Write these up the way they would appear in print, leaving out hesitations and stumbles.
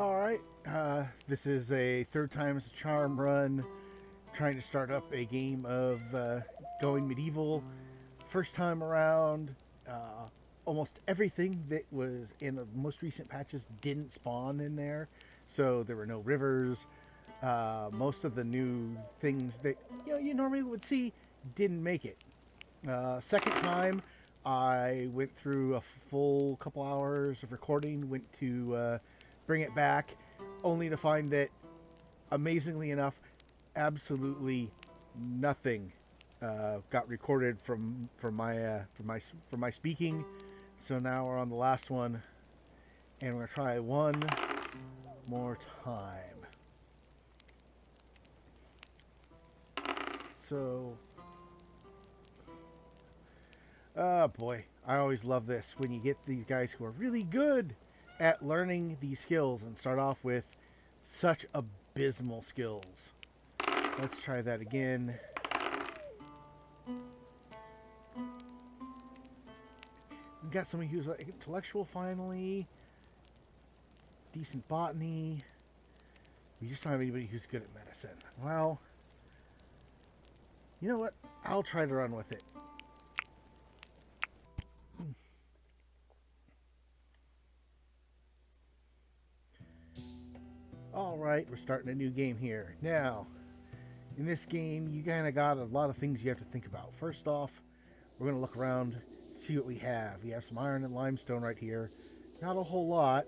All right. This is a third time as a charm run, trying to start up a game of going medieval. First time around, almost everything that was in the most recent patches didn't spawn in there, so there were no rivers. Most of the new things that you normally would see didn't make it. Second time, I went through a full couple hours of recording, went to bring it back, only to find that, amazingly enough, absolutely nothing got recorded from my speaking. So now we're on the last one, and we're gonna try one more time. So, oh boy, I always love this when you get these guys who are really good at learning these skills and start off with such abysmal skills. Let's try that again. We've got somebody who's intellectual finally, decent botany. We just don't have anybody who's good at medicine. Well, you know what? I'll try to run with it. Alright, we're starting a new game here. Now, in this game, you kind of got a lot of things you have to think about. First off, we're going to look around, see what we have. We have some iron and limestone right here. Not a whole lot.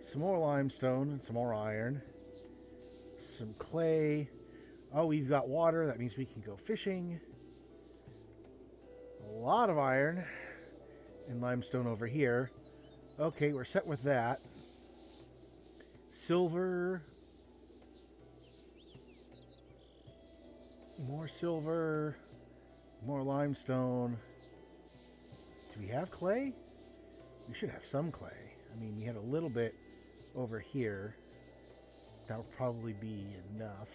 Some more limestone and some more iron. Some clay. Oh, we've got water. That means we can go fishing. A lot of iron and limestone over here. Okay, we're set with that. Silver. More silver. More limestone. Do we have clay? We should have some clay. I mean, we had a little bit over here. That'll probably be enough.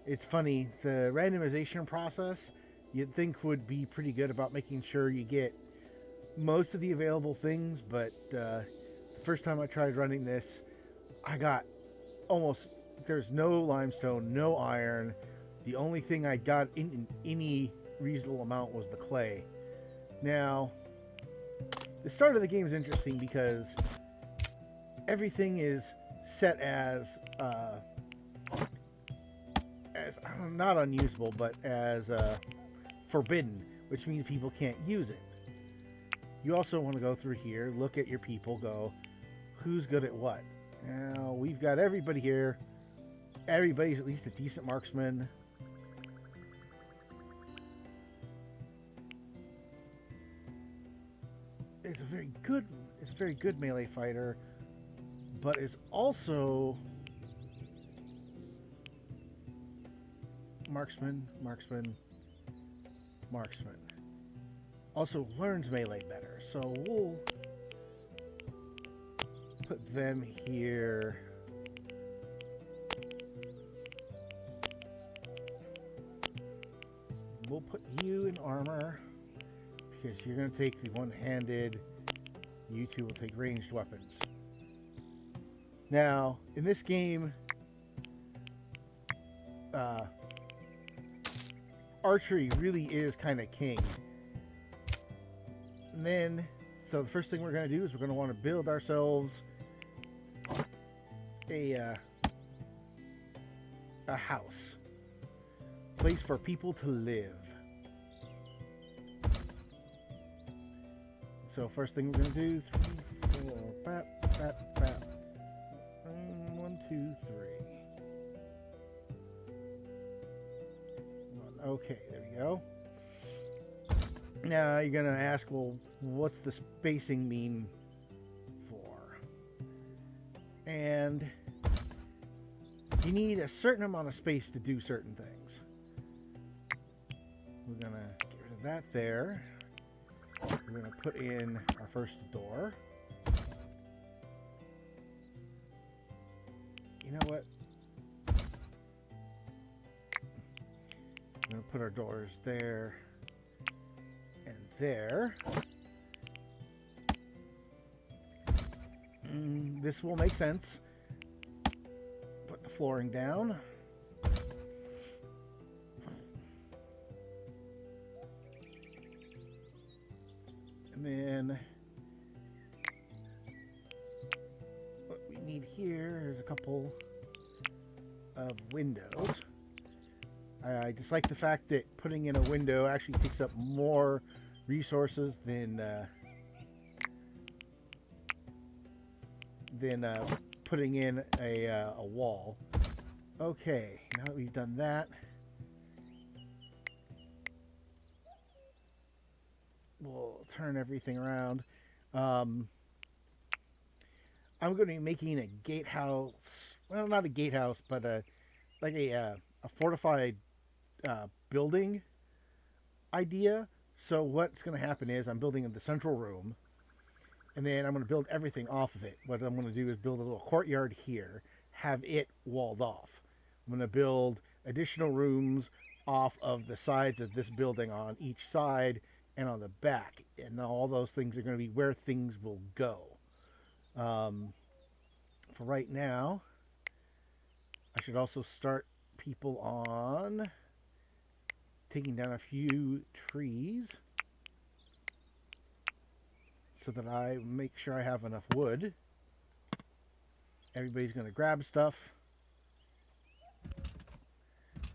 It's funny, the randomization process you'd think would be pretty good about making sure you get most of the available things, but the first time I tried running this, I got almost, there's no limestone, no iron. The only thing I got in any reasonable amount was the clay. Now, the start of the game is interesting because everything is set as not unusable, but as forbidden, which means people can't use it. You also want to go through here, look at your people, go, who's good at what? Now, we've got everybody here. Everybody's at least a decent marksman. It's a very good melee fighter, but is also marksman. Also learns melee better, so we'll put them here. We'll put you in armor because you're going to take the one-handed. You two will take ranged weapons. Now, in this game, archery really is kind of king. And then, so the first thing we're going to do is we're going to want to build ourselves a house. Place for people to live. So first thing we're going to do, 3, 4, bap, bap, bap. 1, 2, 3. Okay, there we go. Now you're going to ask, well, what's the spacing mean for? And you need a certain amount of space to do certain things. We're going to get rid of that there. We're going to put in our first door. You know what? We're going to put our doors there and there. This will make sense. Put the flooring down. And then what we need here is a couple of windows. I dislike the fact that putting in a window actually takes up more resources than putting in a wall. Okay, now that we've done that, we'll turn everything around. I'm going to be making a gatehouse. Well, not a gatehouse, but like a fortified building idea. So what's going to happen is I'm building in the central room, and then I'm going to build everything off of it. What I'm going to do is build a little courtyard here, have it walled off. I'm going to build additional rooms off of the sides of this building on each side and on the back. And all those things are going to be where things will go. For right now, I should also start people on taking down a few trees so that I make sure I have enough wood. Everybody's going to grab stuff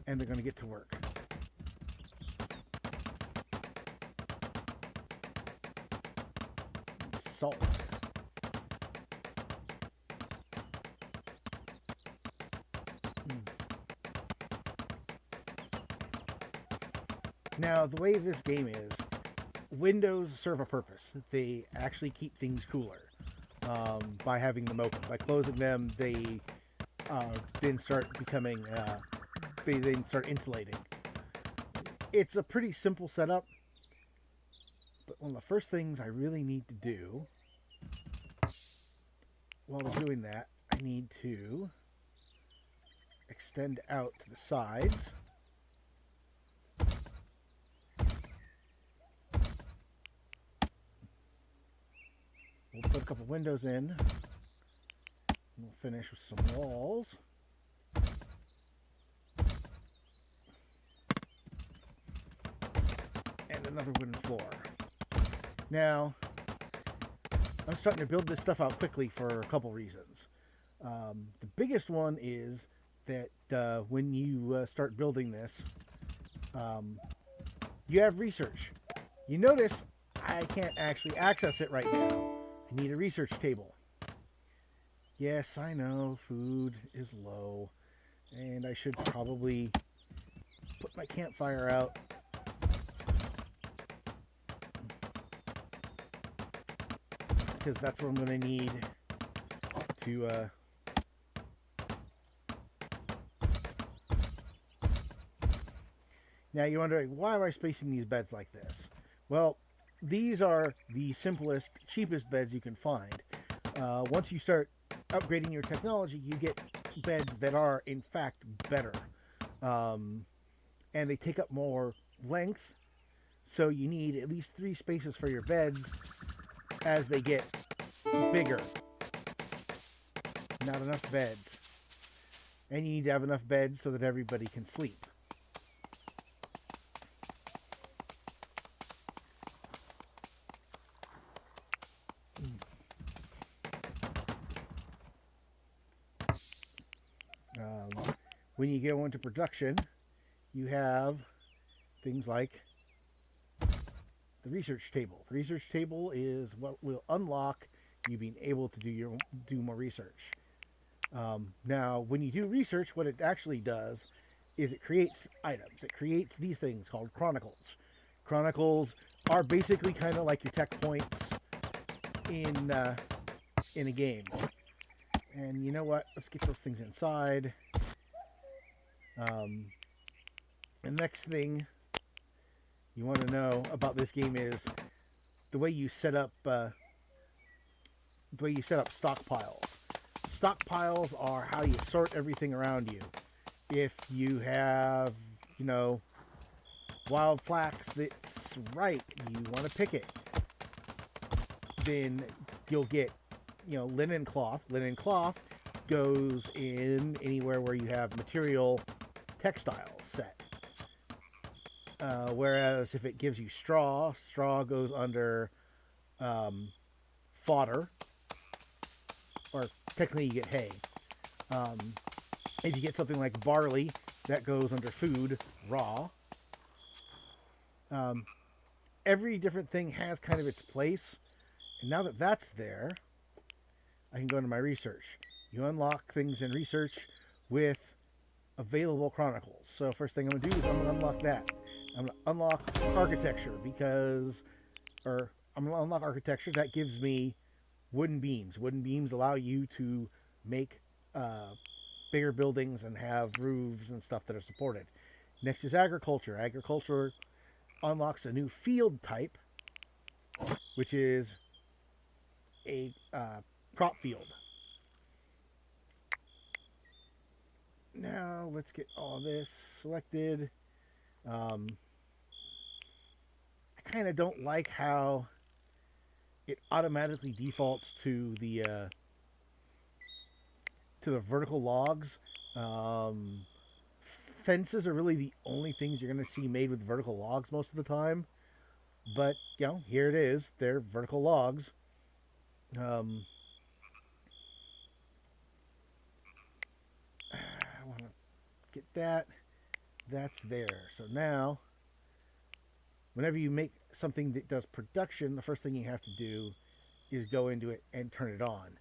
and they're going to get to work. Salt. Now, the way this game is, windows serve a purpose. They actually keep things cooler by having them open. By closing them, they then start becoming, they then start insulating. It's a pretty simple setup, but one of the first things I really need to do while we're doing that, I need to extend out to the sides. We'll put a couple windows in. We'll finish with some walls. And another wooden floor. Now, I'm starting to build this stuff out quickly for a couple reasons. The biggest one is that when you start building this, you have research. You notice I can't actually access it right now. I need a research table. Yes, I know food is low, and I should probably put my campfire out. Because that's what I'm going to need to Now you're wondering, why am I spacing these beds like this? Well, these are the simplest, cheapest beds you can find. Once you start upgrading your technology, you get beds that are, in fact, better. And they take up more length, so you need at least 3 spaces for your beds as they get bigger. Not enough beds. And you need to have enough beds so that everybody can sleep. When you go into production, you have things like the research table. The research table is what will unlock you being able to do more research. Now, when you do research, what it actually does is it creates items. It creates these things called chronicles. Chronicles are basically kind of like your tech points in a game. And you know what? Let's get those things inside. The next thing you want to know about this game is the way you set up stockpiles. Stockpiles are how you sort everything around you. If you have, wild flax that's ripe. You want to pick it. Then you'll get, linen cloth. Linen cloth goes in anywhere where you have material textiles set. Whereas if it gives you straw, straw goes under fodder, or technically you get hay. If you get something like barley, that goes under food, raw. Every different thing has kind of its place. And now that that's there, I can go into my research. You unlock things in research with available chronicles. So first thing I'm going to do is I'm going to unlock that. I'm going to unlock architecture that gives me wooden beams. Wooden beams allow you to make bigger buildings and have roofs and stuff that are supported. Next is agriculture. Agriculture unlocks a new field type, which is a crop field. Now let's get all this selected. I kind of don't like how it automatically defaults to the vertical logs. Fences are really the only things you're going to see made with vertical logs most of the time. But, here it is. They're vertical logs. I want to get that. That's there. So now, whenever you make something that does production, the first thing you have to do is go into it and turn it on.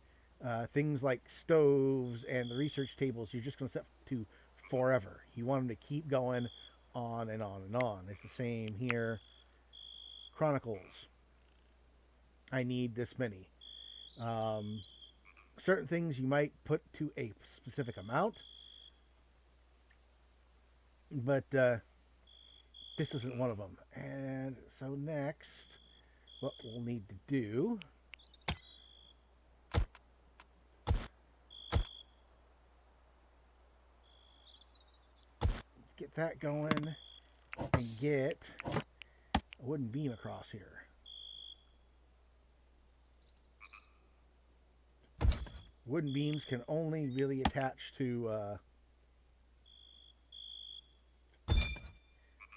Things like stoves and the research tables, you're just going to set to forever. You want them to keep going on and on and on. It's the same here. Chronicles. I need this many. Certain things you might put to a specific amount, but this isn't one of them. And so next, what we'll need to do get that going and get a wooden beam across here. Wooden beams can only really attach to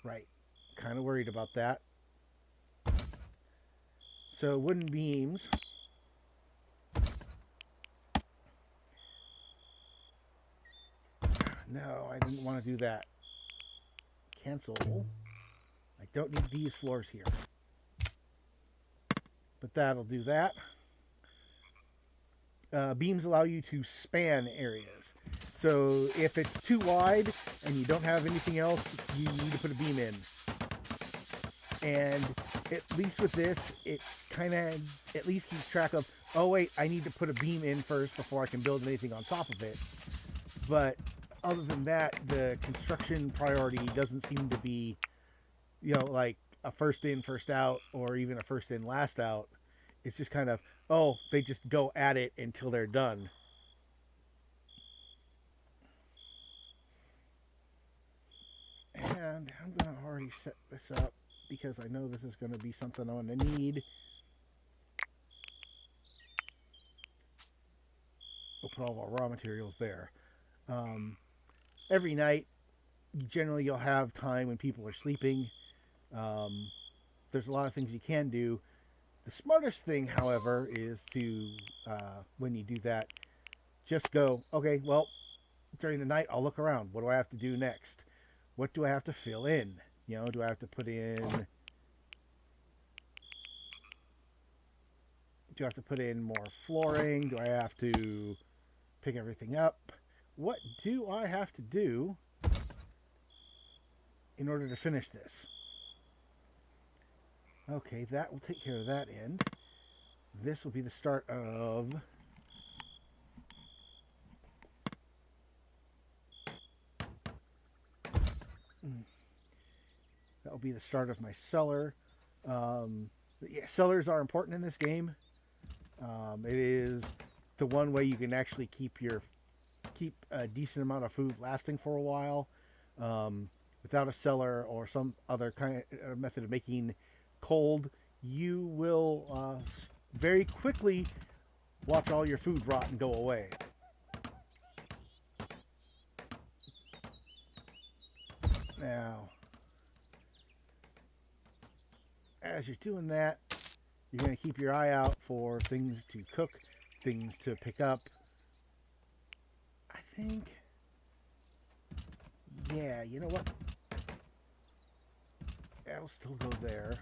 right. Kind of worried about that. So wooden beams no, I didn't want to do that. Cancel. I don't need these floors here. But that'll do that. Beams allow you to span areas. So if it's too wide and you don't have anything else, you need to put a beam in. And at least with this, it kind of at least keeps track of, oh wait, I need to put a beam in first before I can build anything on top of it. But other than that, the construction priority doesn't seem to be, like a first in, first out, or even a first in, last out. It's just kind of, they just go at it until they're done. And I'm going to already set this up because I know this is going to be something I'm going to need. We'll put all our raw materials there. Every night, generally you'll have time when people are sleeping. There's a lot of things you can do. The smartest thing, however, is to, when you do that, just go, okay, well, during the night, I'll look around. What do I have to do next? What do I have to fill in? Do I have to put in... Do I have to put in more flooring? Do I have to pick everything up? What do I have to do in order to finish this? Okay, that will take care of that end. This will be the start of... That will be the start of my cellar. Cellars are important in this game. It is the one way you can actually keep a decent amount of food lasting for a while. without a cellar or some other kind of method of making cold, you will very quickly watch all your food rot and go away. Now, as you're doing that, you're going to keep your eye out for things to cook, things to pick up. I think, yeah, you know what? That'll still go there.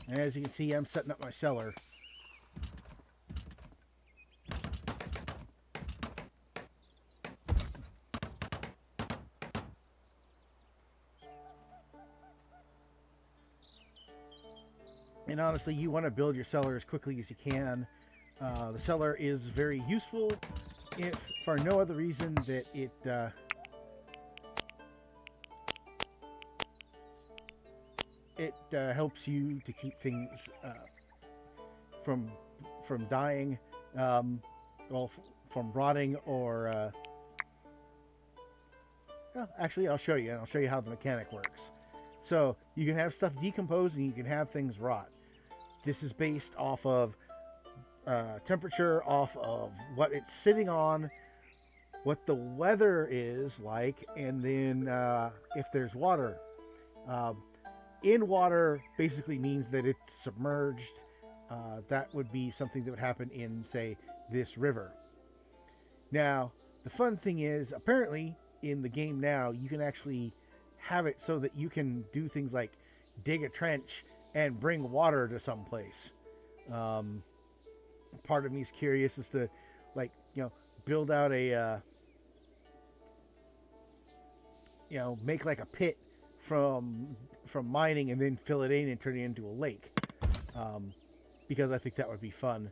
And as you can see, I'm setting up my cellar. And honestly, you want to build your cellar as quickly as you can. The cellar is very useful if for no other reason that it helps you to keep things from dying, well, from rotting or. Well, actually, I'll show you, and I'll show you how the mechanic works. So you can have stuff decompose, and you can have things rot. This is based off of temperature, off of what it's sitting on, what the weather is like, and then if there's water. In water basically means that it's submerged. That would be something that would happen in, say, this river. Now, the fun thing is, apparently, in the game now, you can actually have it so that you can do things like dig a trench and bring water to some place. Part of me is curious as to, like, build out a, make like a pit from mining and then fill it in and turn it into a lake. Because I think that would be fun.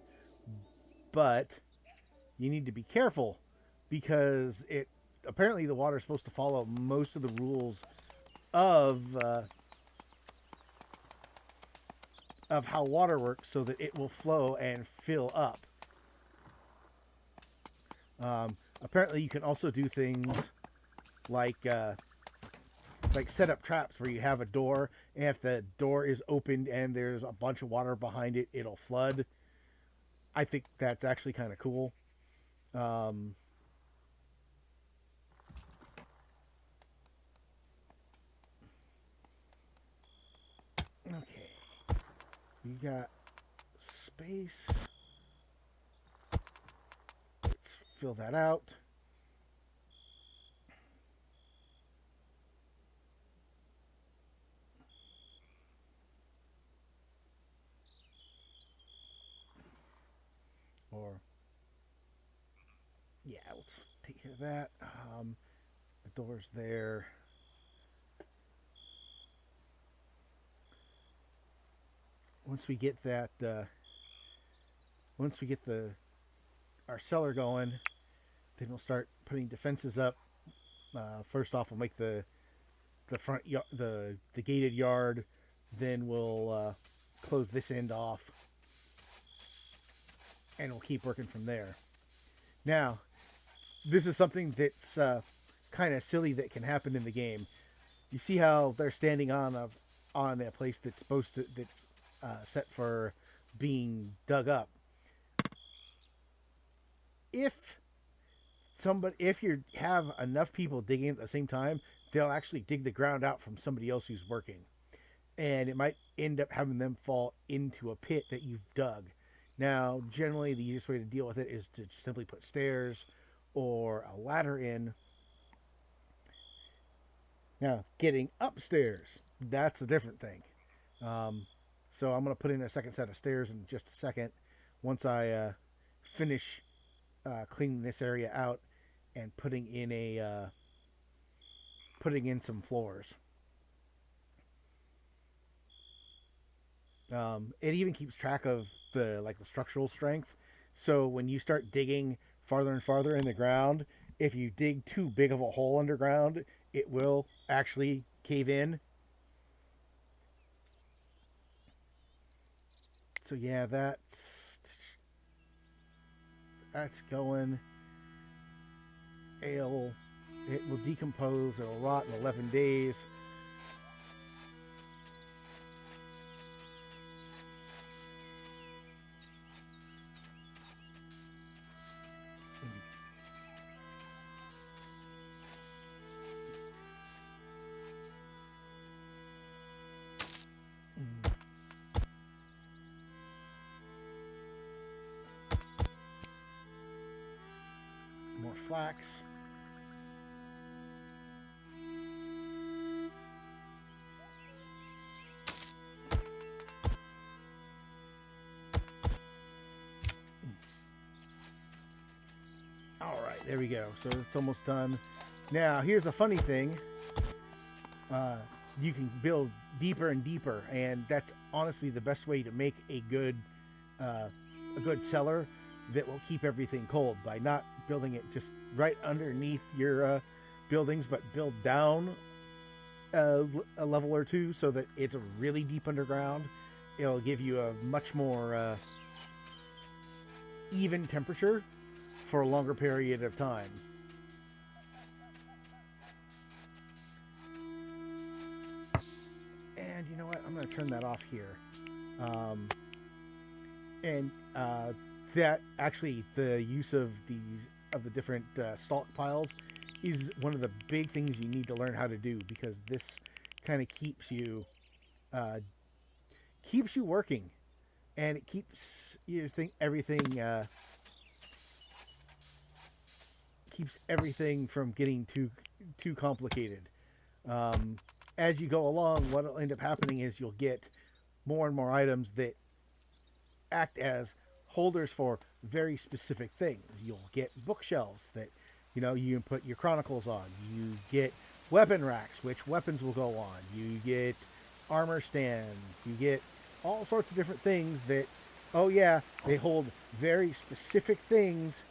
But you need to be careful because apparently the water is supposed to follow most of the rules of how water works so that it will flow and fill up. Apparently you can also do things like set up traps where you have a door, and if the door is opened and there's a bunch of water behind it, it'll flood. I think that's actually kind of cool. Okay. You got space. Let's fill that out. Or, yeah, let's take care of that. The door's there. Once we get that, once we get our cellar going, then we'll start putting defenses up. First off, we'll make the front the gated yard. Then we'll close this end off, and we'll keep working from there. Now, this is something that's kind of silly that can happen in the game. You see how they're standing on a place that's set for being dug up. If you have enough people digging at the same time, they'll actually dig the ground out from somebody else who's working, and it might end up having them fall into a pit that you've dug. Now, generally, the easiest way to deal with it is to simply put stairs or a ladder in. Now, getting upstairs, that's a different thing. Um, so I'm going to put in a second set of stairs in just a second once I finish cleaning this area out and putting in some floors. It even keeps track of the structural strength. So when you start digging farther and farther in the ground, if you dig too big of a hole underground, it will actually cave in. So yeah, that's going. Ale, it will decompose. It'll rot in 11 days. More flax. All right, there we go. So it's almost done. Now, here's the funny thing. You can build deeper and deeper, and that's honestly the best way to make a good cellar that will keep everything cold, by not building it just right underneath your buildings, but build down a level or two so that it's really deep underground. It'll give you a much more even temperature for a longer period of time. And you know what? I'm going to turn that off here. And that actually, the use of the different stalk piles is one of the big things you need to learn how to do, because this kind of keeps you working, and it keeps keeps everything from getting too complicated. As you go along, what will end up happening is you'll get more and more items that act as holders for very specific things. You'll get bookshelves that you can put your chronicles on. You get weapon racks, which weapons will go on. You get armor stands. You get all sorts of different things that, oh yeah, they hold very specific things,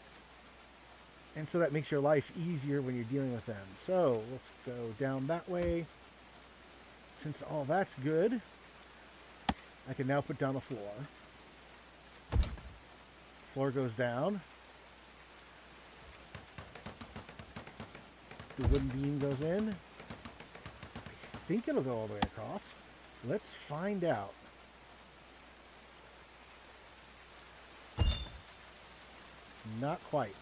and so that makes your life easier when you're dealing with them. So let's go down that way. Since all that's good, I can now put down a floor. Floor goes down. The wooden beam goes in. I think it'll go all the way across. Let's find out. Not quite.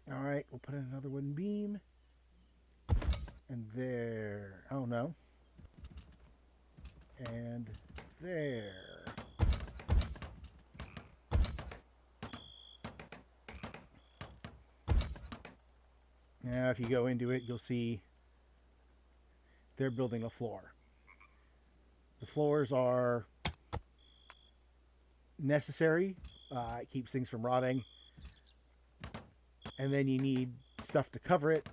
All right, we'll put in another wooden beam. And there. Oh no. And there. Now, if you go into it, you'll see they're building a floor. The floors are necessary. It keeps things from rotting. And then you need stuff to cover it.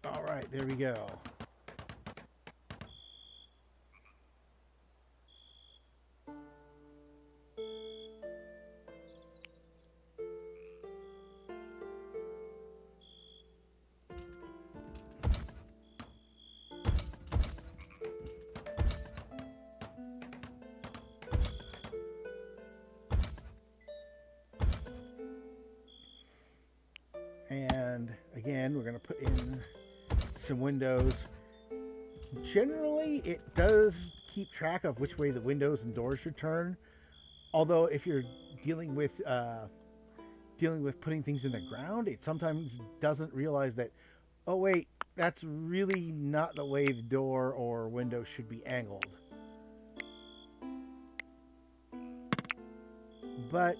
All right, there we go. And again, we're going to put in some windows. Generally, it does keep track of which way the windows and doors should turn. Although, if you're dealing with putting things in the ground, it sometimes doesn't realize that, oh wait, that's really not the way the door or window should be angled. But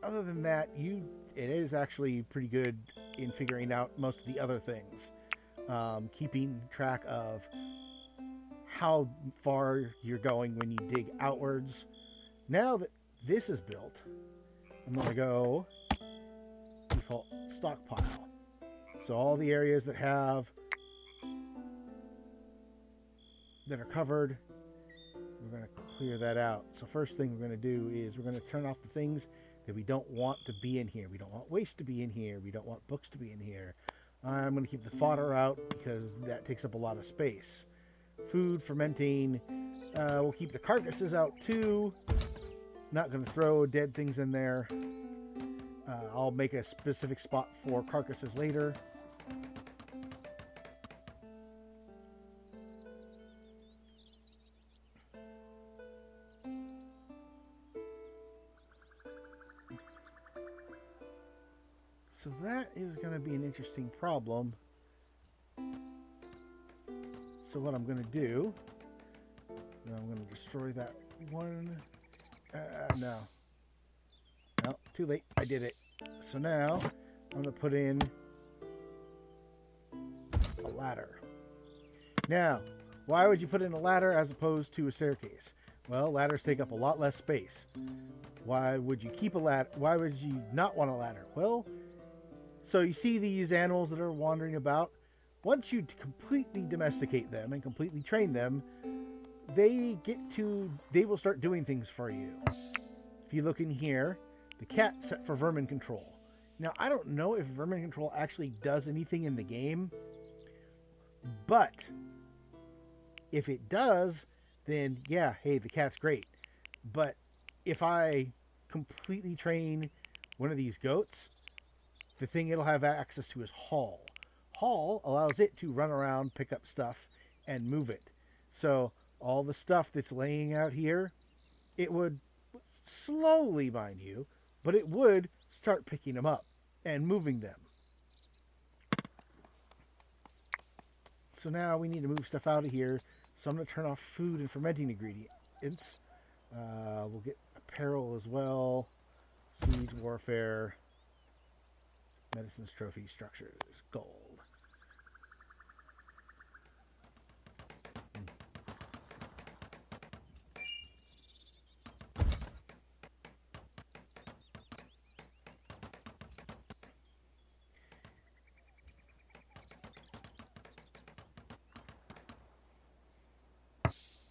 other than that, it is actually pretty good in figuring out most of the other things. Keeping track of how far you're going when you dig outwards. Now that this is built, I'm going to go default stockpile. So all the areas that are covered, we're going to clear that out. So first thing we're going to do is we're going to turn off the things that we don't want to be in here. We don't want waste to be in here. We don't want books to be in here. I'm going to keep the fodder out because that takes up a lot of space. Food, fermenting. We'll keep the carcasses out too. Not going to throw dead things in there. I'll make a specific spot for carcasses later. So that is going to be an interesting problem. So what I'm going to do, I'm going to destroy that one. No, too late. I did it. So now I'm going to put in a ladder. Now, why would you put in a ladder as opposed to a staircase? Well, ladders take up a lot less space. Why would you keep a ladder? Why would you not want a ladder? Well, so you see these animals that are wandering about. Once you completely domesticate them and completely train them, they will start doing things for you. If you look in here, the cat's set for vermin control. Now, I don't know if vermin control actually does anything in the game, but if it does, then yeah, hey, the cat's great. But if I completely train one of these goats, the thing it'll have access to is haul. Haul allows it to run around, pick up stuff, and move it. So all the stuff that's laying out here, it would slowly, mind you, but it would start picking them up and moving them. So now we need to move stuff out of here. So I'm going to turn off food and fermenting ingredients. We'll get apparel as well. Siege, warfare, medicines, trophies, structures, gold.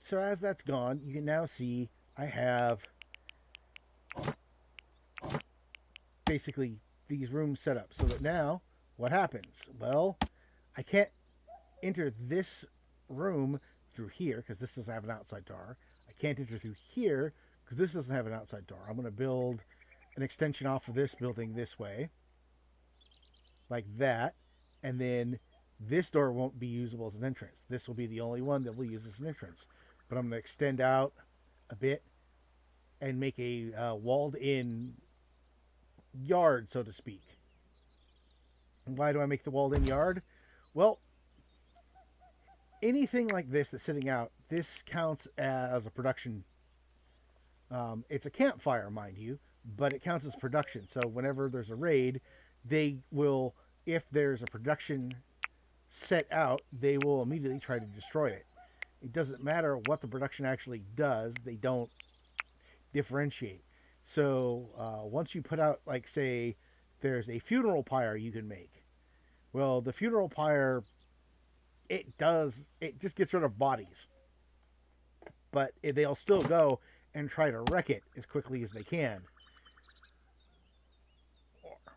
So as that's gone, you can now see I have basically these rooms set up so that now what happens? Well, I can't enter this room through here because this doesn't have an outside door. I can't enter through here because this doesn't have an outside door. I'm going to build an extension off of this building this way, like that, and then this door won't be usable as an entrance. This will be the only one that we'll use as an entrance. But I'm going to extend out a bit and make a walled-in yard, so to speak. And why do I make the walled-in yard? Well, anything like this that's sitting out, this counts as a production. It's a campfire, mind you, but it counts as production. So whenever there's a raid, they will, if there's a production set out, they will immediately try to destroy it. It doesn't matter what the production actually does. They don't differentiate. So once you put out, like, say, there's a funeral pyre you can make. Well, the funeral pyre, it just gets rid of bodies. But they'll still go and try to wreck it as quickly as they can.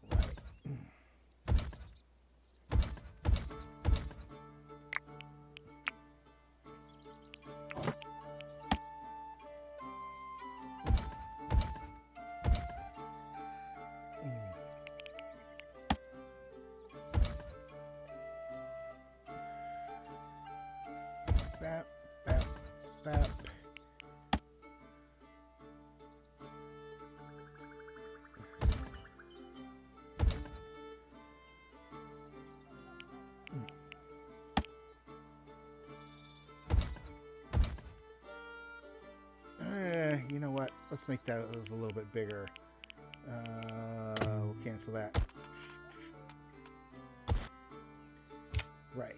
Right. Bap, bap, bap. let's make that a little bit bigger. We'll cancel that. Right.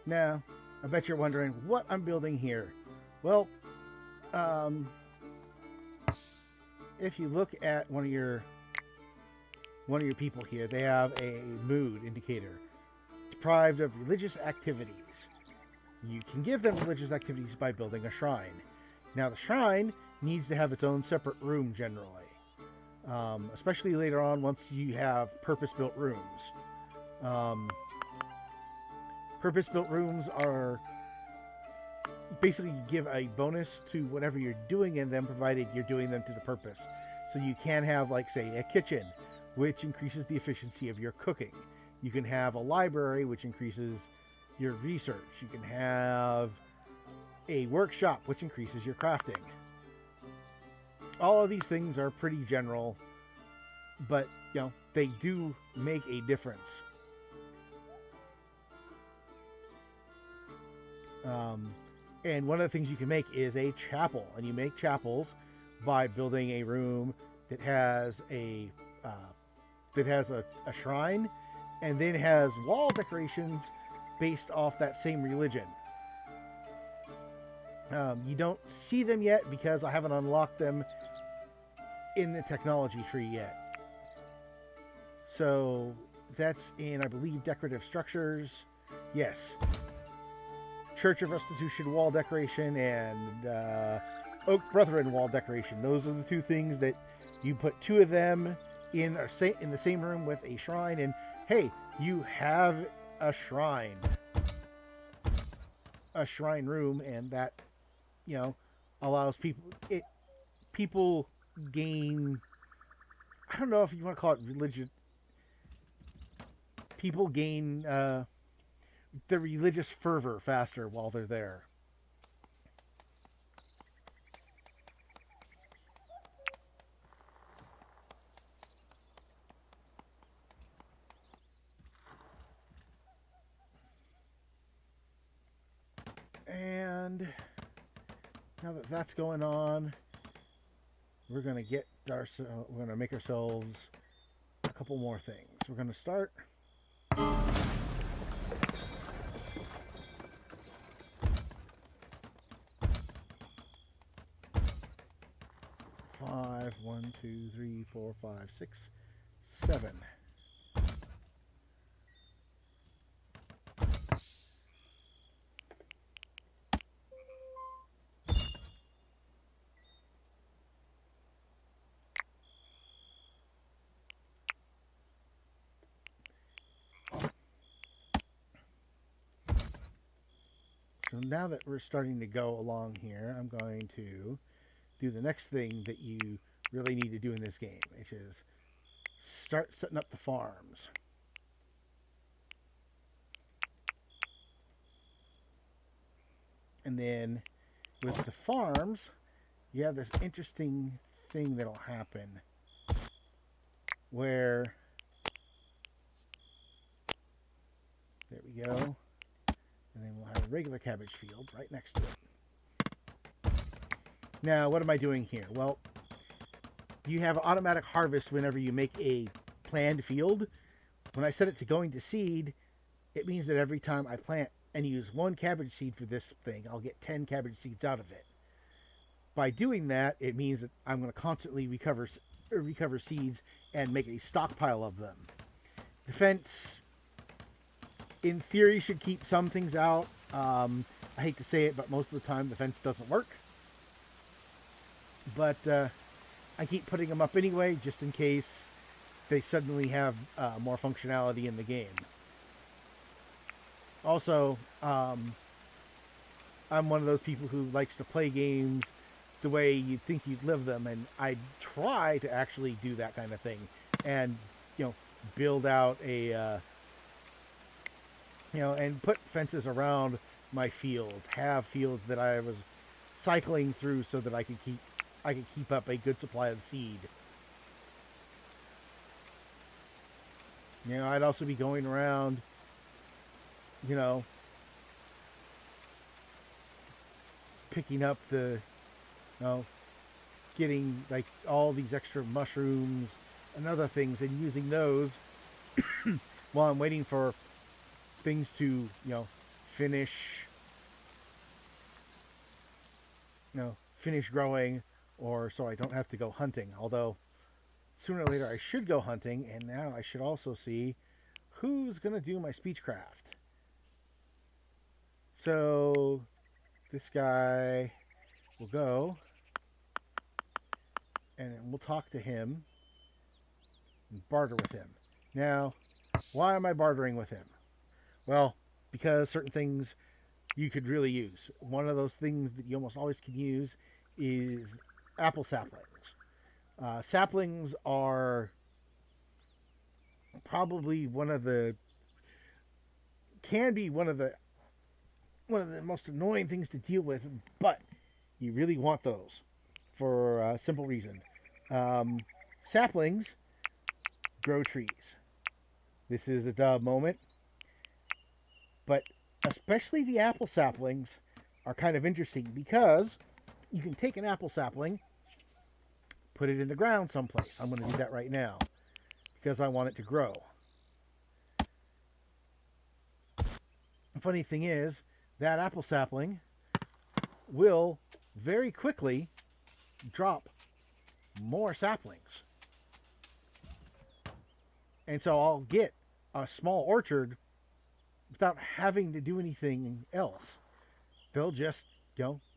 Now, I bet you're wondering what I'm building here. Well, if you look at one of your people here, they have a mood indicator. Deprived of religious activities. You can give them religious activities by building a shrine. Now, the shrine needs to have its own separate room generally, especially later on once you have purpose-built rooms. Purpose-built rooms are basically give a bonus to whatever you're doing in them, provided you're doing them to the purpose. So you can have, like, say, a kitchen, which increases the efficiency of your cooking. You can have a library, which increases your research. You can have a workshop, which increases your crafting. All of these things are pretty general, but, you know, they do make a difference. And one of the things you can make is a chapel, and you make chapels by building a room that has a shrine, and then has wall decorations based off that same religion. You don't see them yet because I haven't unlocked them in the technology tree yet. So that's in, I believe, decorative structures. Yes. Church of Restitution wall decoration and Oak Brethren wall decoration. Those are the two things that you put two of them in the same room with a shrine, and hey, you have a shrine room, and that, you know, allows people gain, I don't know if you want to call it religion. People gain the religious fervor faster while they're there. And now that that's going on, we're going to make ourselves a couple more things. We're going to start five, 1, 2, 3, 4, 5, 6, 7. So now that we're starting to go along here, I'm going to do the next thing that you really need to do in this game, which is start setting up the farms. And then with the farms, you have this interesting thing that'll happen where, there we go, and then we'll have a regular cabbage field right next to it. Now, what am I doing here? Well, you have automatic harvest whenever you make a planned field. When I set it to going to seed, it means that every time I plant and use one cabbage seed for this thing, I'll get 10 cabbage seeds out of it. By doing that, it means that I'm going to constantly recover seeds and make a stockpile of them. The fence, in theory, should keep some things out. I hate to say it, but most of the time the fence doesn't work. But I keep putting them up anyway, just in case they suddenly have more functionality in the game. Also, I'm one of those people who likes to play games the way you'd think you'd live them, and I try to actually do that kind of thing, and, you know, build out a and put fences around my fields. Have fields that I was cycling through so that I could keep up a good supply of seed. I'd also be going around, you know, picking up you know, getting like all these extra mushrooms and other things and using those while I'm waiting for things to, finish, finish growing, or so I don't have to go hunting. Although sooner or later I should go hunting, and now I should also see who's going to do my speechcraft. So this guy will go and we'll talk to him and barter with him. Now, why am I bartering with him? Well, because certain things you could really use. One of those things that you almost always can use is apple saplings. Saplings are probably can be one of the most annoying things to deal with, but you really want those for a simple reason. Saplings grow trees. This is a duh moment, but especially the apple saplings are kind of interesting because you can take an apple sapling, put it in the ground someplace. I'm going to do that right now because I want it to grow. The funny thing is, that apple sapling will very quickly drop more saplings. And so I'll get a small orchard without having to do anything else. They'll just,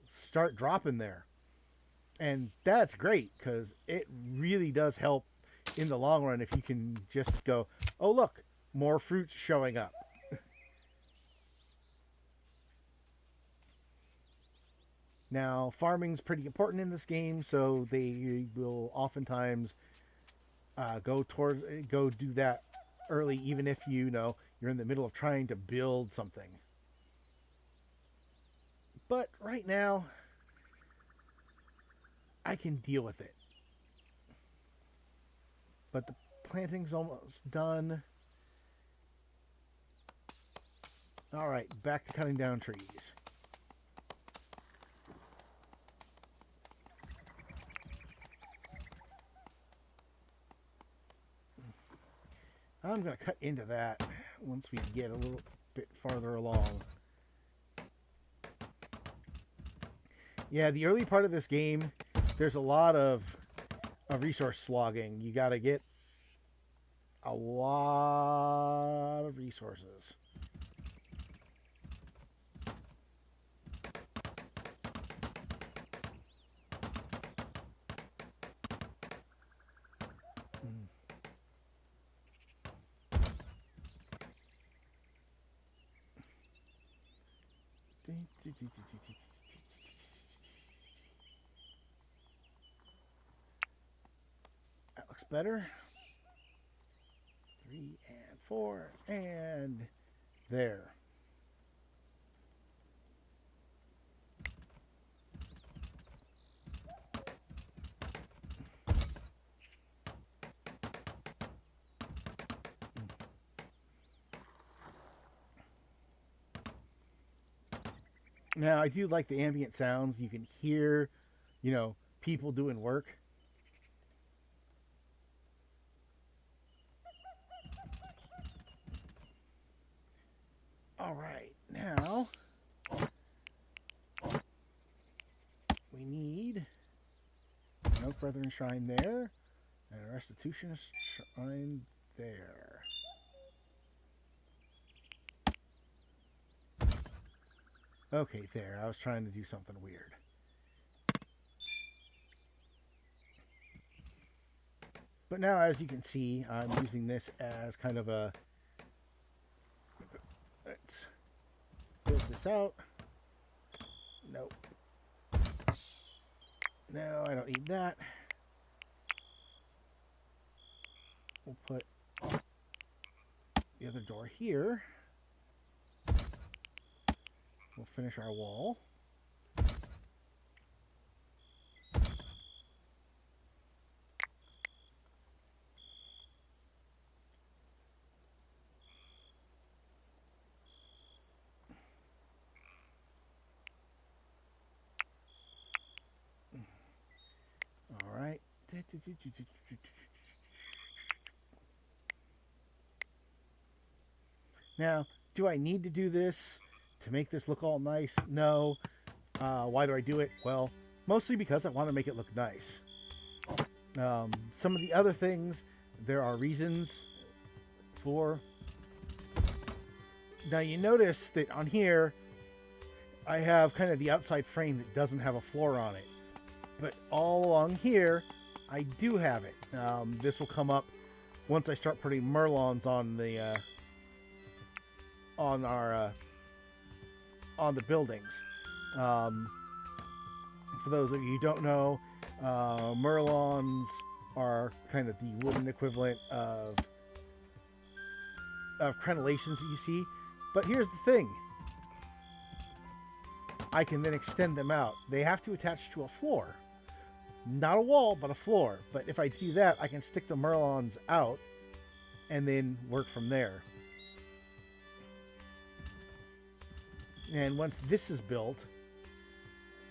start dropping there. And that's great because it really does help in the long run if you can just go, oh, look, more fruits showing up. Now, farming's pretty important in this game, so they will oftentimes go do that early, even if you're in the middle of trying to build something. But right now, I can deal with it. But the planting's almost done. All right, back to cutting down trees. I'm going to cut into that once we get a little bit farther along. Yeah, the early part of this game, there's a lot of resource slogging. You got to get a lot of resources. That looks better. 3 and 4 and there. Now, I do like the ambient sounds. You can hear, people doing work. All right, now we need an Oak Brethren Shrine there and a Restitution Shrine there. Okay, there. I was trying to do something weird. But now, as you can see, I'm using this as kind of a... Let's build this out. Nope. No, I don't need that. We'll put the other door here. finish our wall. All right. Now, do I need to do this to make this look all nice? No. Why do I do it? Well, mostly because I want to make it look nice. Some of the other things, there are reasons for. Now, you notice that on here, I have kind of the outside frame that doesn't have a floor on it. But all along here, I do have it. This will come up once I start putting Merlons on the on the buildings. For those of you who don't know, Merlons are kind of the wooden equivalent of crenellations that you see. But here's the thing. I can then extend them out. They have to attach to a floor. Not a wall, but a floor. But if I do that, I can stick the Merlons out and then work from there. And once this is built,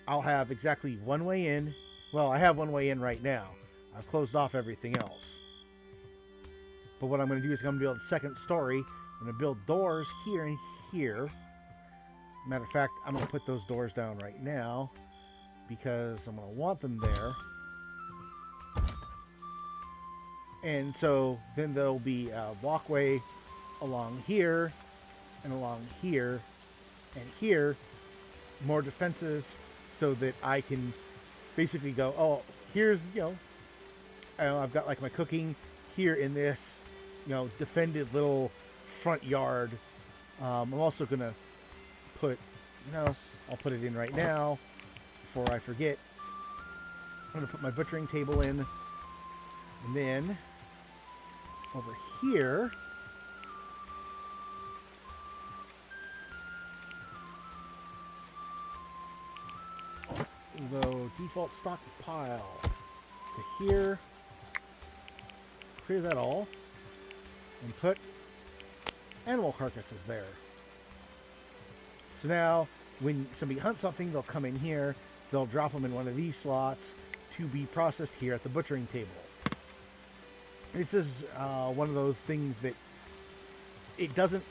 I'll have exactly one way in. Well, I have one way in right now. I've closed off everything else. But what I'm going to do is I'm going to build a second story. I'm going to build doors here and here. Matter of fact, I'm going to put those doors down right now because I'm going to want them there. And so then there'll be a walkway along here and along here and here. More defenses so that I can basically go, oh, here's, I've got like my cooking here in this, defended little front yard. I'm also going to put, I'll put it in right now before I forget. I'm going to put my butchering table in. And then over here, we'll go default stockpile to here. Clear that all. And put animal carcasses there. So now, when somebody hunts something, they'll come in here. They'll drop them in one of these slots to be processed here at the butchering table. This is one of those things that it doesn't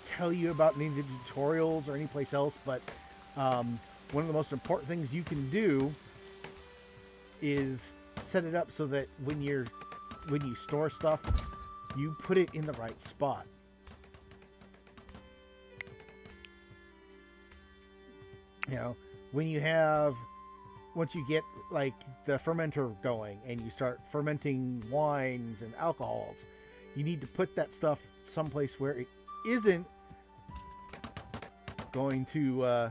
tell you about in the tutorials or any place else, but one of the most important things you can do is set it up so that when you store stuff, you put it in the right spot. Once you get like the fermenter going and you start fermenting wines and alcohols, you need to put that stuff someplace where it isn't going to, oh,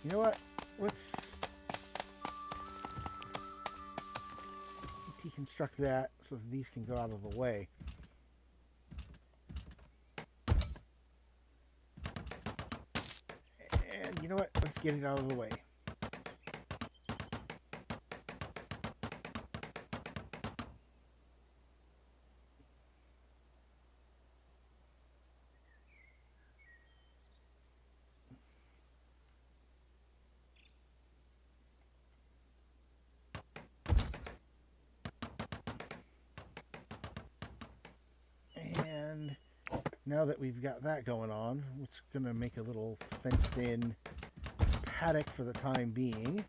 you know what? Let's deconstruct that so that these can go out of the way. You know what? Let's get it out of the way. And now that we've got that going on, it's going to make a little fenced-in paddock for the time being.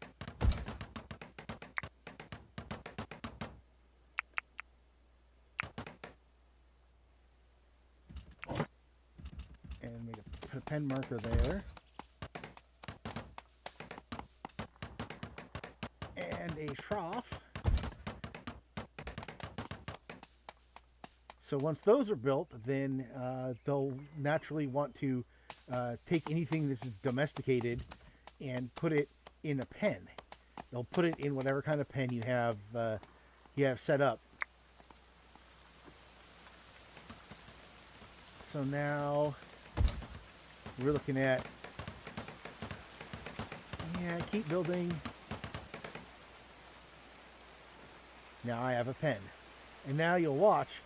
And put a pen marker there. And a trough. So once those are built, then they'll naturally want to take anything that's domesticated and put it in a pen. They'll put it in whatever kind of pen you have set up. So now we're looking at, yeah, keep building. Now I have a pen. And now you'll watch.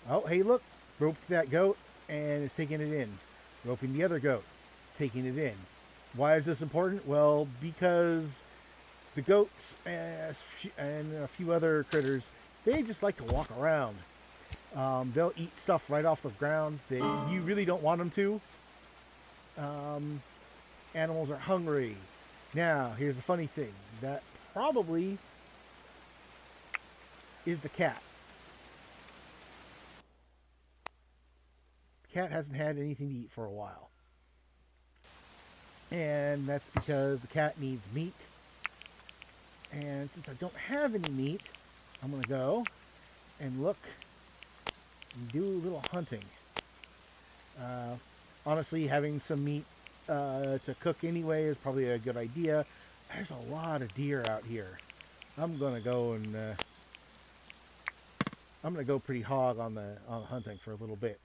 Oh, hey, look. Roped that goat and it's taking it in. Roping the other goat, taking it in. Why is this important? Well, because the goats and a few other critters, they just like to walk around. They'll eat stuff right off the ground. You really don't want them to. Animals are hungry. Now, here's the funny thing. That probably is the cat. The cat hasn't had anything to eat for a while. And that's because the cat needs meat. And since I don't have any meat, I'm going to go and look and do a little hunting. Honestly, having some meat to cook anyway is probably a good idea. There's a lot of deer out here. I'm going to go and I'm going to go pretty hog on the hunting for a little bit.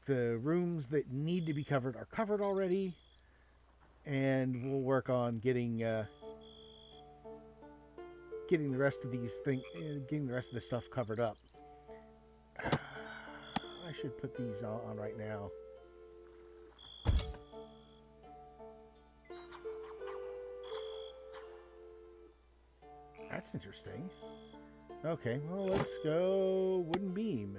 The rooms that need to be covered are covered already, and we'll work on getting the rest of getting the rest of this stuff covered up. I should put these on right now. That's interesting. Okay, well, let's go wooden beam.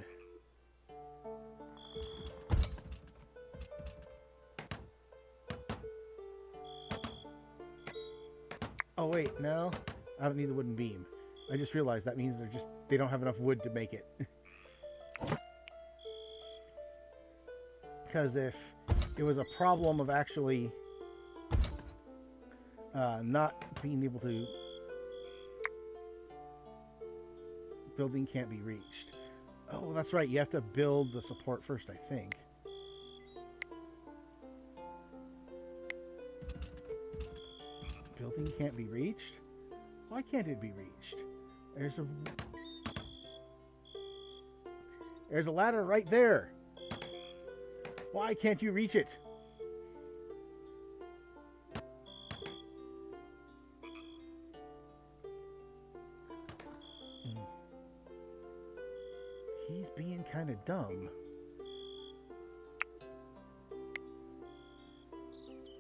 Oh wait, no, I don't need a wooden beam. I just realized that means they don't have enough wood to make it. Because if it was a problem of actually not being able to, building can't be reached. Oh, that's right. You have to build the support first, I think. Building can't be reached? Why can't it be reached? There's a ladder right there. Why can't you reach it? He's being kind of dumb.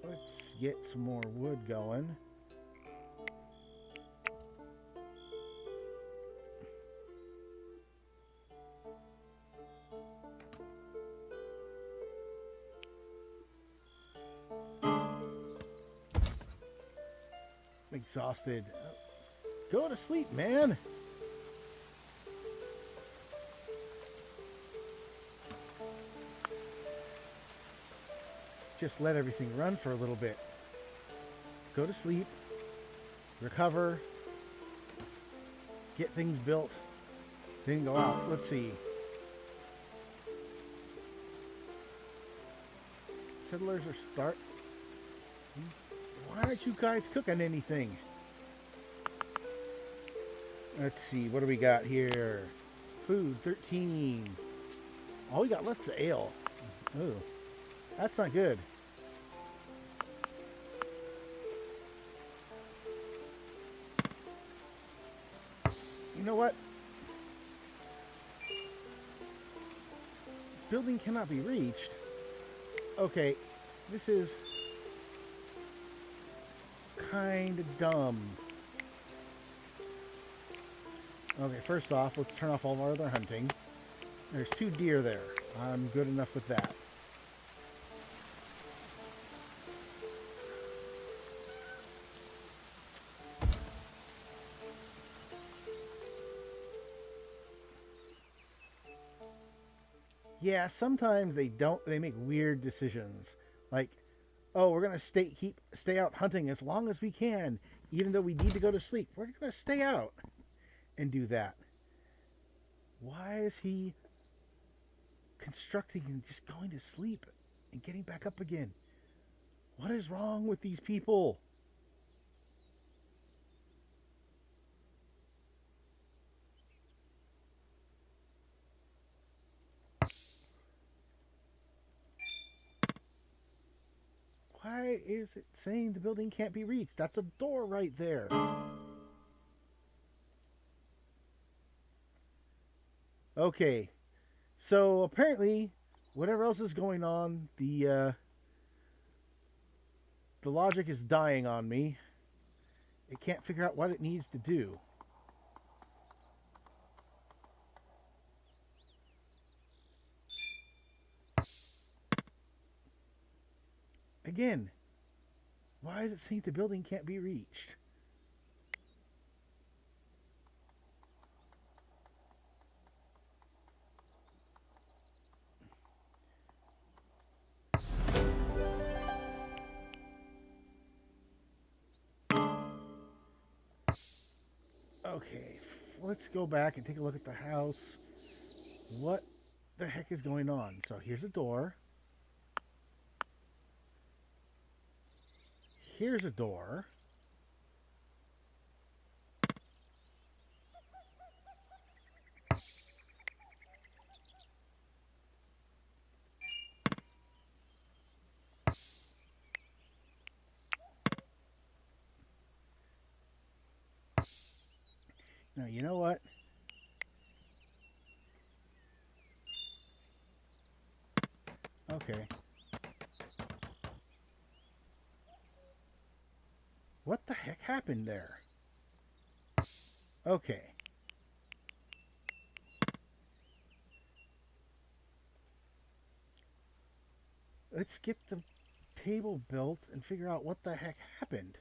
Let's get some more wood going. Exhausted. Go to sleep, man. Just let everything run for a little bit. Go to sleep. Recover. Get things built. Then go out. Let's see. Settlers are start. Why aren't you guys cooking anything? Let's see, what do we got here? Food, 13. All we got left is ale. Oh, that's not good. You know what? Building cannot be reached. Okay, this is kind of dumb. Okay, first off, let's turn off all of our other hunting. There's 2 deer there. I'm good enough with that. Yeah, sometimes they make weird decisions. Like, oh, we're gonna stay out hunting as long as we can, even though we need to go to sleep. We're gonna stay out and do that. Why is he constructing and just going to sleep and getting back up again? What is wrong with these people? Why is it saying the building can't be reached? That's a door right there. Okay, so apparently, whatever else is going on, the logic is dying on me. It can't figure out what it needs to do. Again, why is it saying the building can't be reached? Okay, let's go back and take a look at the house. What the heck is going on? So here's a door. Here's a door. Now, you know what? Okay. What the heck happened there? Okay. Let's get the table built and figure out what the heck happened.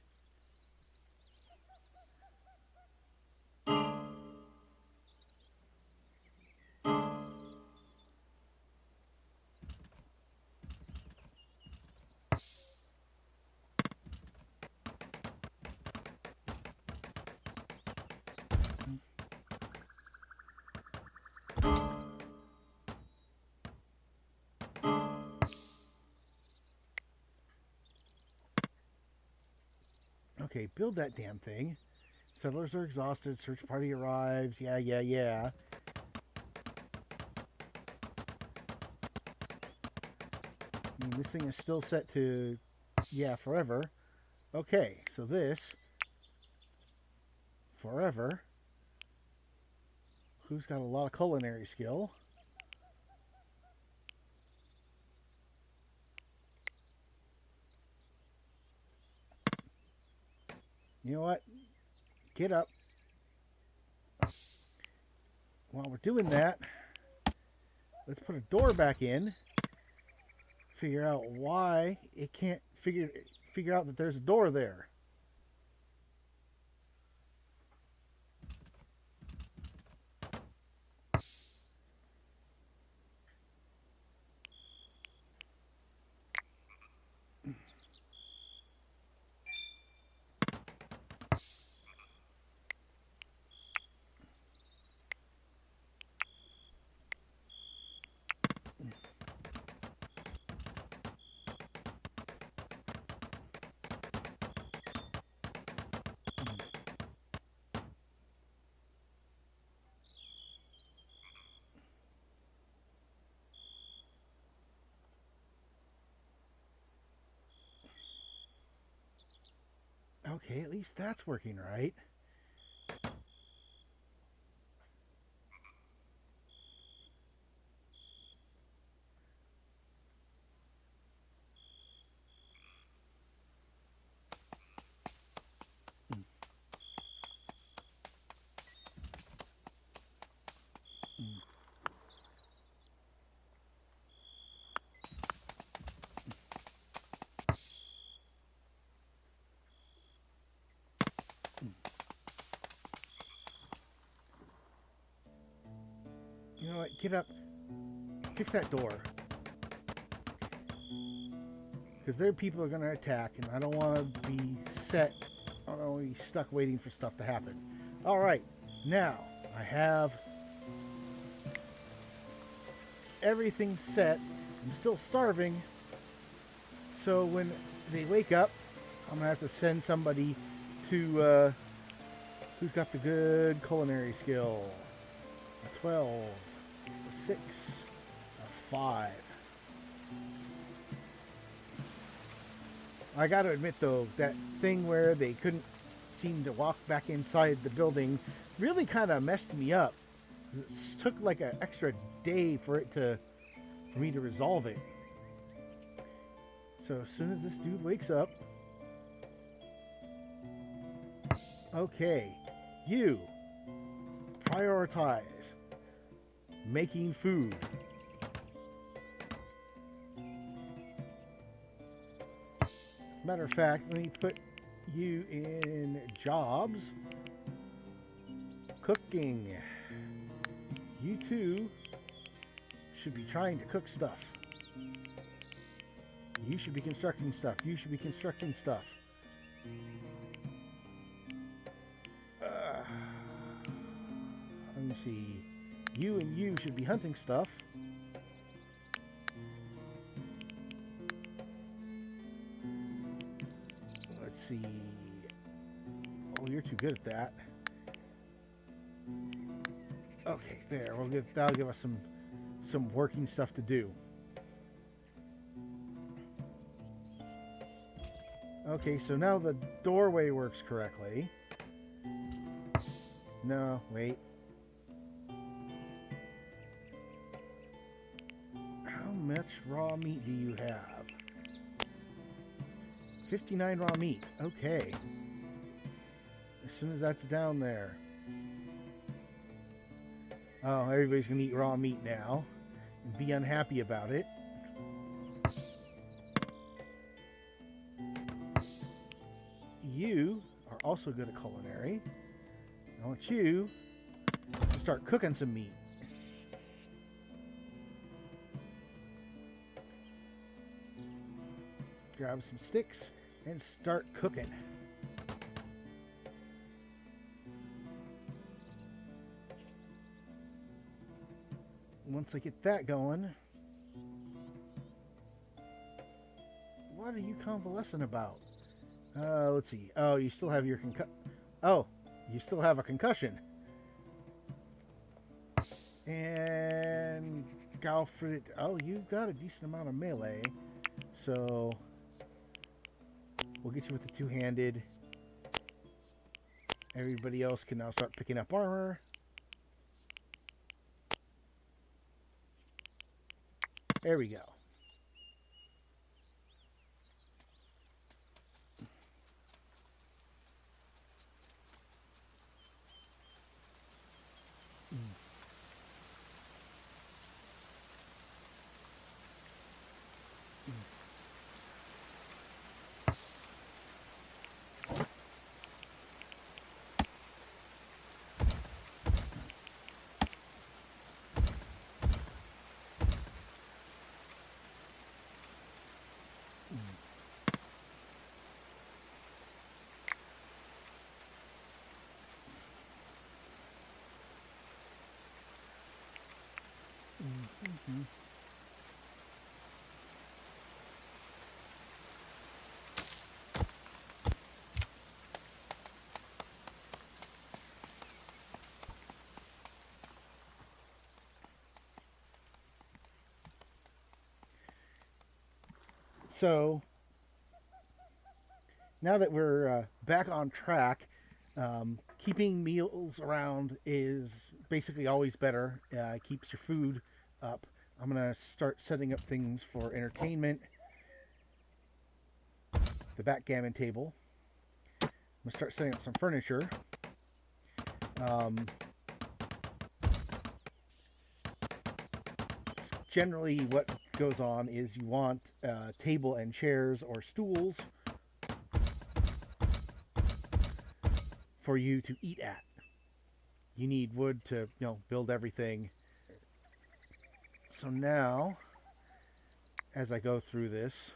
Okay, build that damn thing. Settlers are exhausted. Search party arrives. Yeah, yeah, yeah. I mean, this thing is still set to, yeah, forever. Okay, so this, forever. Who's got a lot of culinary skill? You know what? Get up. While we're doing that, let's put a door back in. Figure out why it can't figure out that there's a door there. Okay, at least that's working right. You know what? Get up. Fix that door. Because their people are going to attack, and I don't want to be set. I don't want to be stuck waiting for stuff to happen. All right. Now, I have everything set. I'm still starving. So when they wake up, I'm going to have to send somebody to who's got the good culinary skill. A 12, a 6, a 5. I got to admit, though, that thing where they couldn't seem to walk back inside the building really kind of messed me up. It took like an extra day for me to resolve it. So as soon as this dude wakes up, okay, you prioritize making food. Matter of fact, let me put you in jobs. Cooking. You two should be trying to cook stuff. You should be constructing stuff. You should be constructing stuff. Let me see. You and you should be hunting stuff. Let's see. Oh, you're too good at that. Okay, there. That'll give us some working stuff to do. Okay, so now the doorway works correctly. No, wait. How much raw meat do you have? 59 raw meat. Okay. As soon as that's down there. Oh, everybody's going to eat raw meat now and be unhappy about it. You are also good at culinary. I want you to start cooking some meat. Grab some sticks and start cooking. Once I get that going, what are you convalescent about? Let's see. Oh, you still have your you still have a concussion. And Galfred, you've got a decent amount of melee, so we'll get you with the two-handed. Everybody else can now start picking up armor. There we go. Mm-hmm. So now that we're back on track, keeping meals around is basically always better. Keeps your food up. I'm going to start setting up things for entertainment. The backgammon table. I'm going to start setting up some furniture. Generally, what goes on is you want a table and chairs or stools for you to eat at. You need wood to, build everything. So now, as I go through this,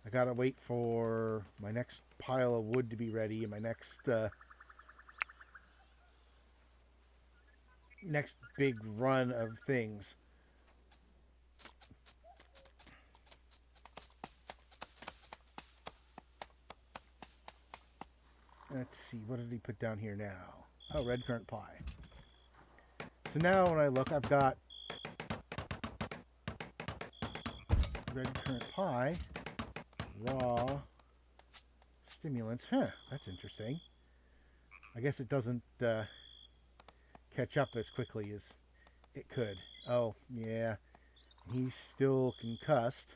I gotta wait for my next pile of wood to be ready and my next big run of things. Let's see, what did he put down here now? Oh, red currant pie. So now when I look, I've got red currant pie raw stimulants. Huh, that's interesting. I guess it doesn't catch up as quickly as it could. Oh, yeah. He's still concussed.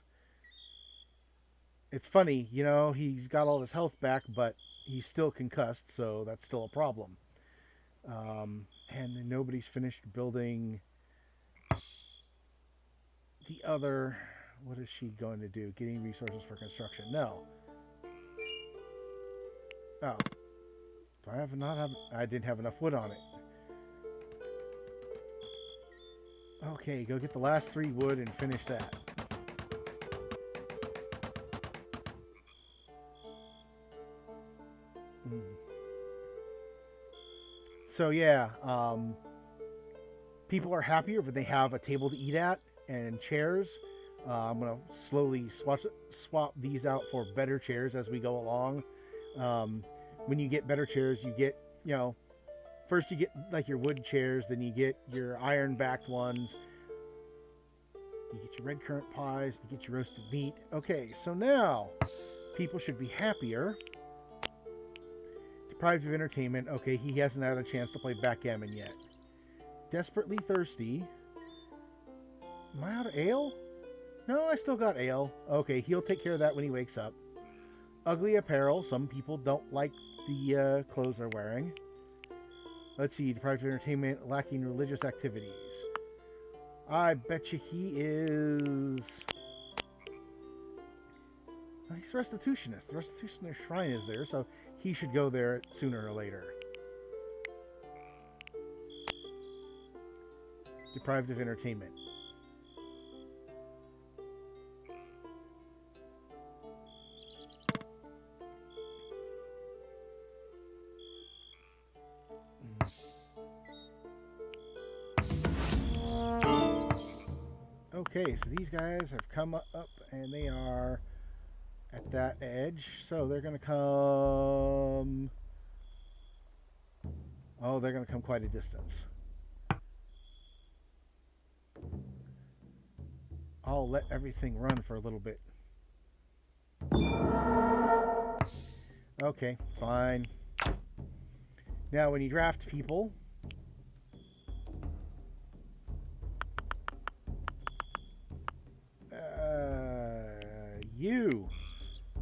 It's funny, you know, he's got all his health back, but he's still concussed, so that's still a problem. And nobody's finished building the other. What is she going to do? Getting resources for construction? No. Oh. Do I have not have? I didn't have enough wood on it. Okay, go get the last 3 wood and finish that. So yeah, people are happier when they have a table to eat at and chairs. I'm gonna slowly swap these out for better chairs as we go along. When you get better chairs, you get, you know, first you get like your wood chairs, then you get your iron backed ones. You get your red currant pies, you get your roasted meat. Okay, so now people should be happier. Deprived of entertainment. Okay, he hasn't had a chance to play backgammon yet. Desperately thirsty. Am I out of ale? No, I still got ale. Okay, he'll take care of that when he wakes up. Ugly apparel. Some people don't like the clothes they're wearing. Let's see. Deprived of entertainment. Lacking religious activities. I bet you he is... He's a restitutionist. The restitutionist shrine is there, so he should go there sooner or later. Deprived of entertainment. Okay, so these guys have come up and they are at that edge. So they're going to come... Oh, they're going to come quite a distance. I'll let everything run for a little bit. Okay, fine. Now, when you draft people...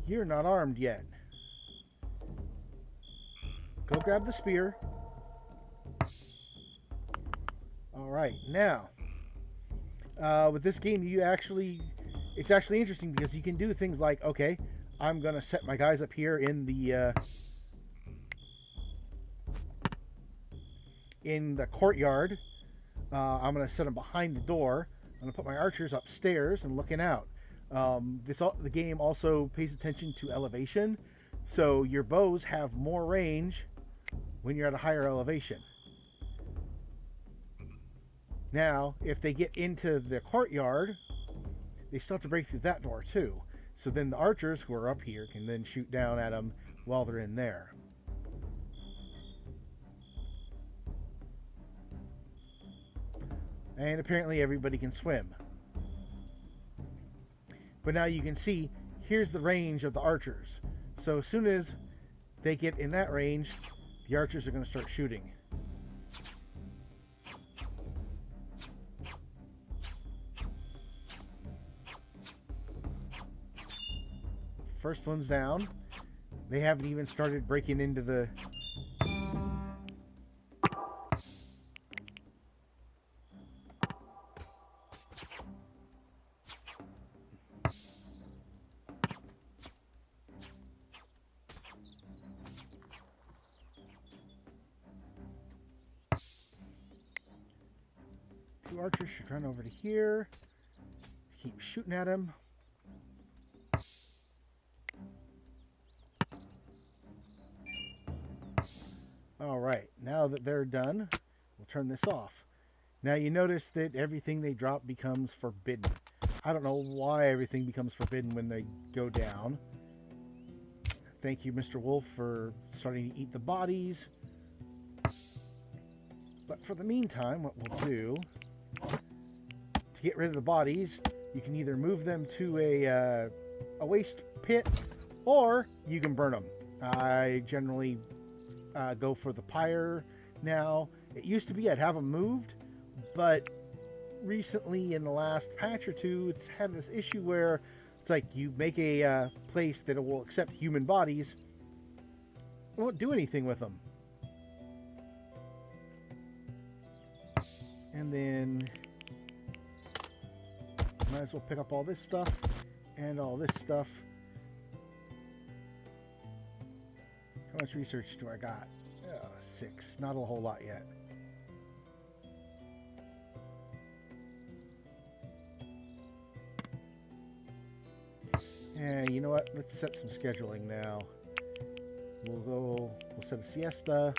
You're not armed yet. Go grab the spear. Alright, now... with this game, it's actually interesting because you can do things like, okay, I'm going to set my guys up here in the courtyard. I'm going to set them behind the door. I'm going to put my archers upstairs and looking out. The game also pays attention to elevation, so your bows have more range when you're at a higher elevation. Now, if they get into the courtyard, they still have to break through that door too. So then the archers who are up here can then shoot down at them while they're in there. And apparently everybody can swim. But now you can see, here's the range of the archers. So as soon as they get in that range, the archers are going to start shooting. First one's down. They haven't even started breaking into the... Two archers should run over to here. Keep shooting at him. Alright, now that they're done, we'll turn this off. Now you notice that everything they drop becomes forbidden. I don't know why everything becomes forbidden when they go down. Thank you, Mr. Wolf, for starting to eat the bodies. But for the meantime, what we'll do, to get rid of the bodies, you can either move them to a a waste pit, or you can burn them. I generally go for the pyre now. It used to be I'd have them moved, but recently in the last patch or two, it's had this issue where it's like you make a place that will accept human bodies, it won't do anything with them. And then might as well pick up all this stuff and all this stuff. How much research do I got? 6. Not a whole lot yet. Yeah, you know what? Let's set some scheduling now. We'll set a siesta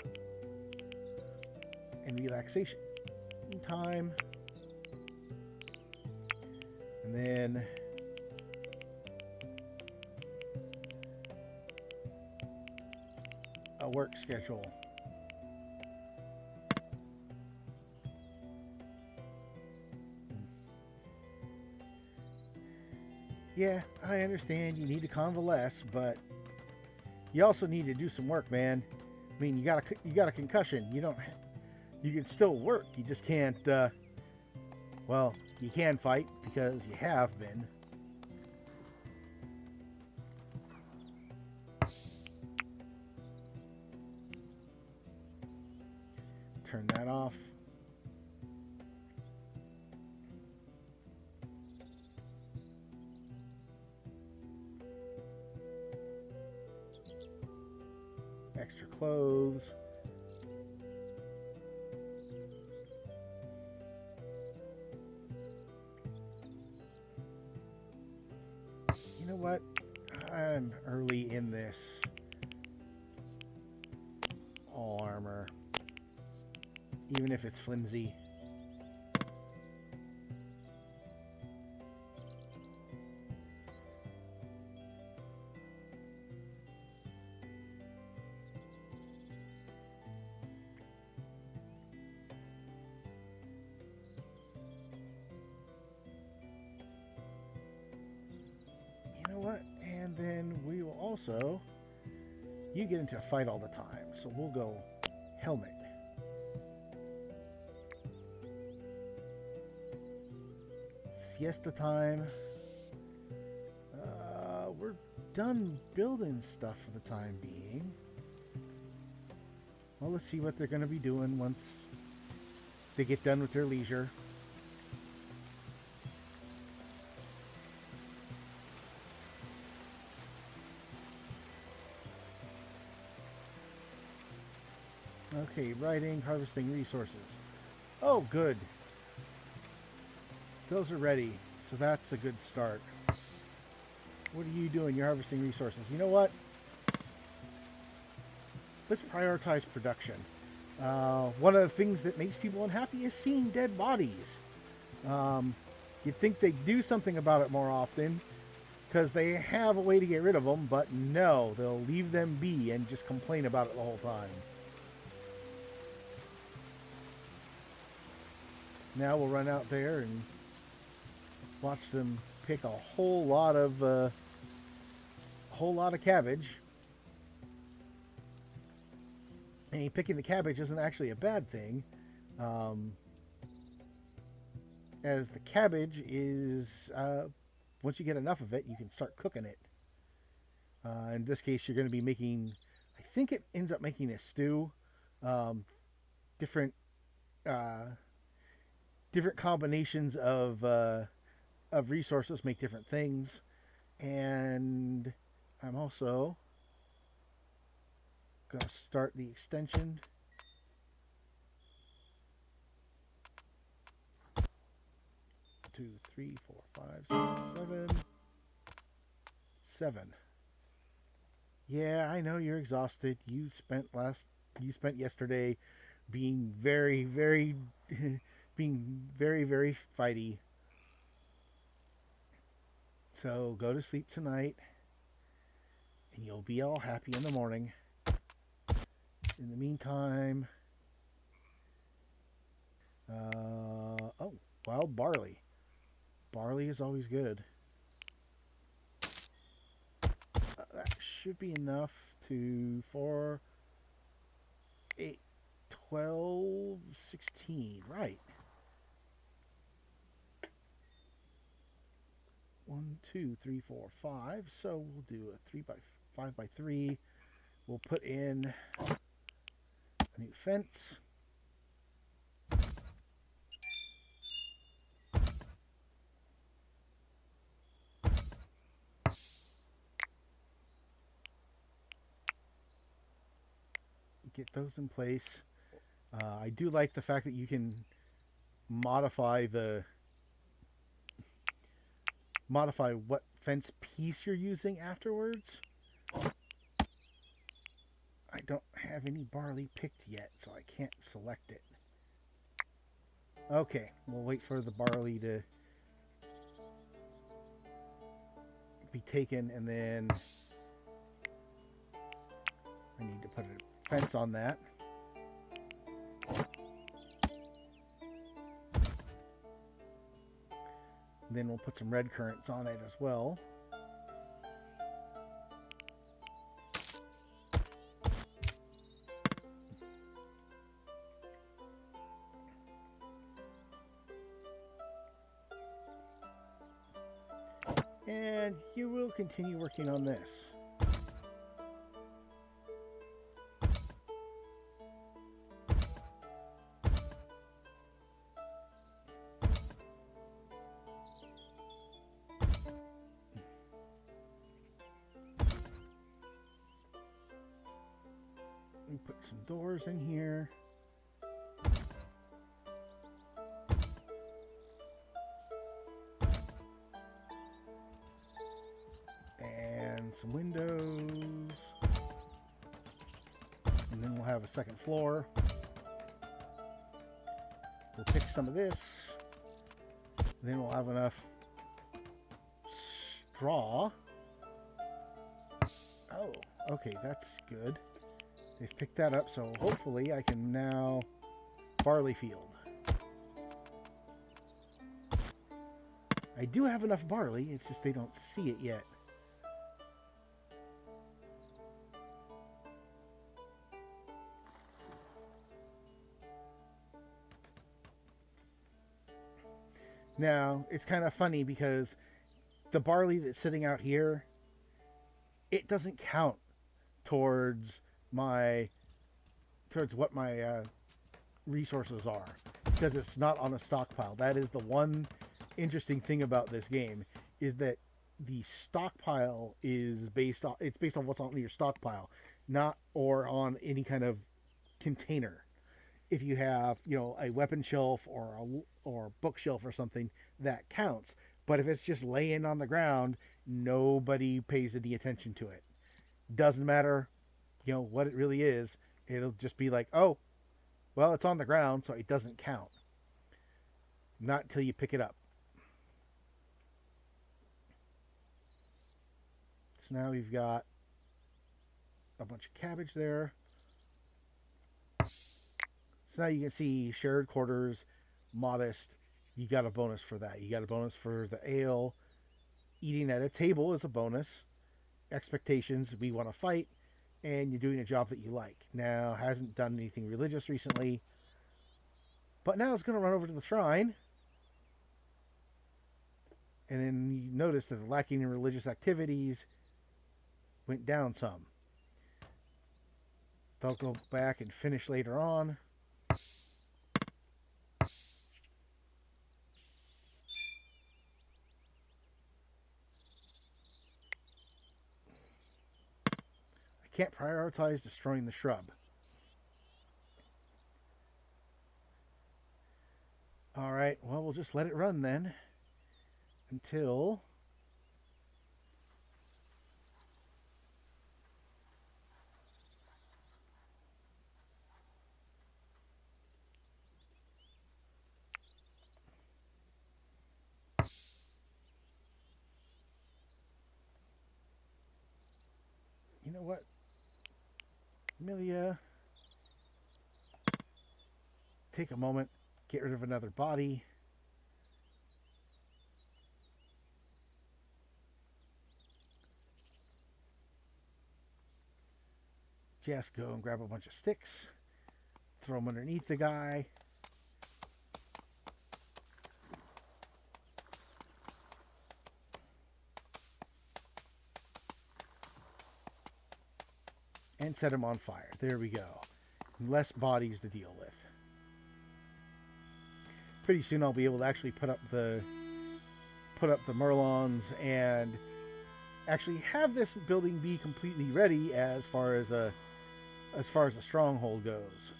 and relaxation time. And then a work schedule. Yeah, I understand you need to convalesce, but you also need to do some work, man. I mean, you got a concussion. You can still work. You just can't. Well, you can fight because you have been. Turn that off. Extra clothes. You know what? I'm early in this. All armor. Even if it's flimsy. You know what? And then we will also... You get into a fight all the time, so we'll go helmet. Siesta time. We're done building stuff for the time being. Well, let's see what they're going to be doing once they get done with their leisure. Okay, writing, harvesting resources. Oh, good. Those are ready, so that's a good start. What are you doing? You're harvesting resources. You know what? Let's prioritize production. One of the things that makes people unhappy is seeing dead bodies. You'd think they'd do something about it more often because they have a way to get rid of them, but no, they'll leave them be and just complain about it the whole time. Now we'll run out there and watch them pick a whole lot of cabbage. And picking the cabbage isn't actually a bad thing, as the cabbage is once you get enough of it, you can start cooking it. In this case, you're going to be making, I think it ends up making a stew. Different combinations of resources make different things, and I'm also gonna start the extension. Two, three, four, five, 6, 7. Yeah, I know you're exhausted. You spent yesterday being very, very very fighty. So go to sleep tonight and you'll be all happy in the morning. In the meantime, oh, wild barley. Barley is always good. should be enough to 4, 8, 12, 16. Right. 1, 2, 3, 4, 5. So we'll do a 5 by 3. We'll put in a new fence. Get those in place. I do like the fact that you can modify what fence piece you're using afterwards. I don't have any barley picked yet, so I can't select it. Okay, we'll wait for the barley to be taken, and then I need to put a fence on that. And then we'll put some red currants on it as well. And you will continue working on this. We put some doors in here. And some windows. And then we'll have a second floor. We'll pick some of this. And then we'll have enough straw. Oh, okay, that's good. They've picked that up, so hopefully I can now barley field. I do have enough barley, it's just they don't see it yet. Now, it's kind of funny because the barley that's sitting out here, it doesn't count towards what my resources are, because it's not on a stockpile. That is the one interesting thing about this game, is that the stockpile is based on what's on your stockpile, not or on any kind of container. If you have, a weapon shelf or bookshelf or something, that counts. But if it's just laying on the ground, nobody pays any attention to it. Doesn't matter, what it really is. It'll just be like, oh, well, it's on the ground, so it doesn't count. Not until you pick it up. So now we've got a bunch of cabbage there. So now you can see shared quarters, modest. You got a bonus for that. You got a bonus for the ale. Eating at a table is a bonus. Expectations, we want to fight. And you're doing a job that you like. Now, hasn't done anything religious recently. But now it's going to run over to the shrine. And then you notice that the lacking in religious activities went down some. They'll go back and finish later on. I can't prioritize destroying the shrub. Alright, well, we'll just let it run then. Until... You know what? Amelia, take a moment, get rid of another body. Just go and grab a bunch of sticks, throw them underneath the guy. And set him on fire. There we go. Less bodies to deal with. Pretty soon I'll be able to actually put up the Merlons and actually have this building be completely ready as far as a stronghold goes.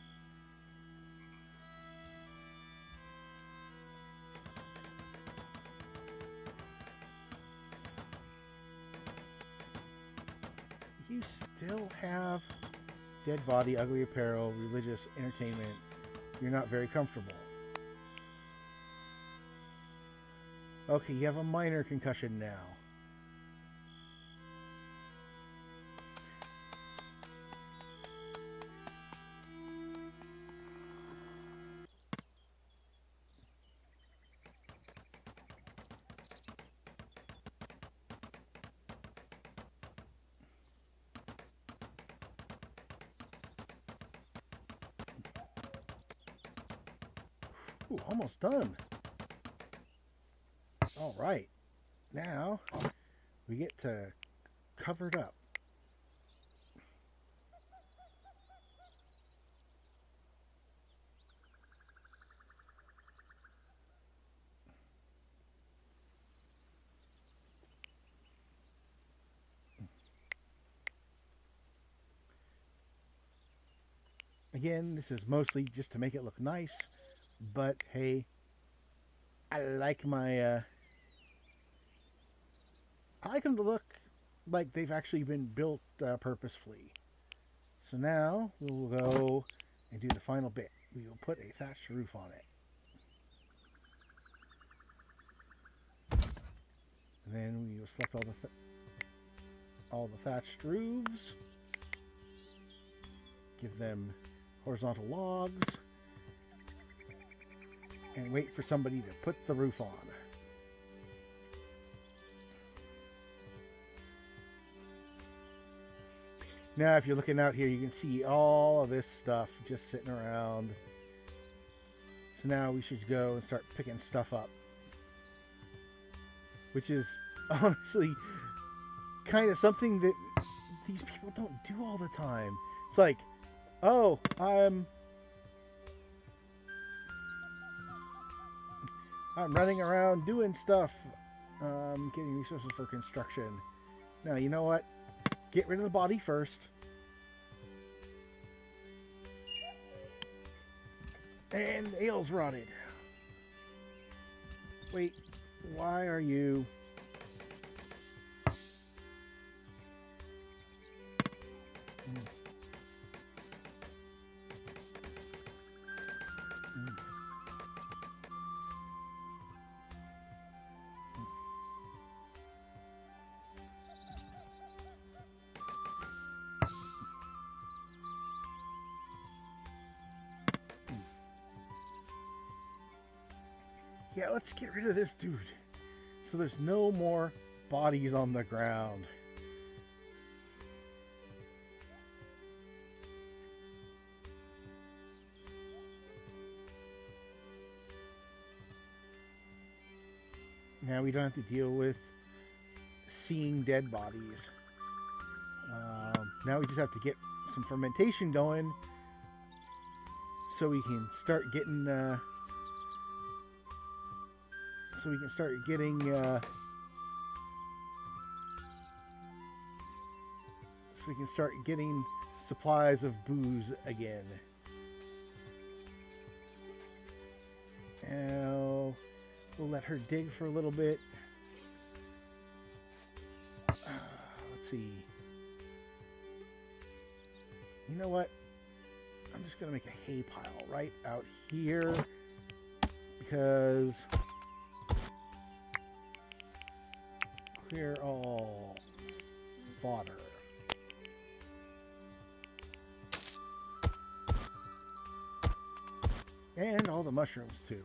You still have dead body, ugly apparel, religious entertainment. You're not very comfortable. Okay, you have a minor concussion now. Ooh, almost done. All right, now we get to cover it up. Again, this is mostly just to make it look nice, but hey, I like my I like them to look like they've actually been built purposefully. So now we'll go and do the final bit. We will put a thatched roof on it. And then we will select all the thatched roofs. Give them horizontal logs. And wait for somebody to put the roof on. Now, if you're looking out here, you can see all of this stuff just sitting around. So now we should go and start picking stuff up. Which is honestly kind of something that these people don't do all the time. It's like, oh, I'm running around doing stuff, getting resources for construction. Now, you know what? Get rid of the body first. And the ale's rotted. Wait, why are you... Yeah, let's get rid of this dude. So there's no more bodies on the ground. Now we don't have to deal with seeing dead bodies. Now we just have to get some fermentation going so we can start getting... so we can start getting supplies of booze again. Now we'll let her dig for a little bit. Let's see. You know what? I'm just gonna make a hay pile right out here because clear all fodder. And all the mushrooms too.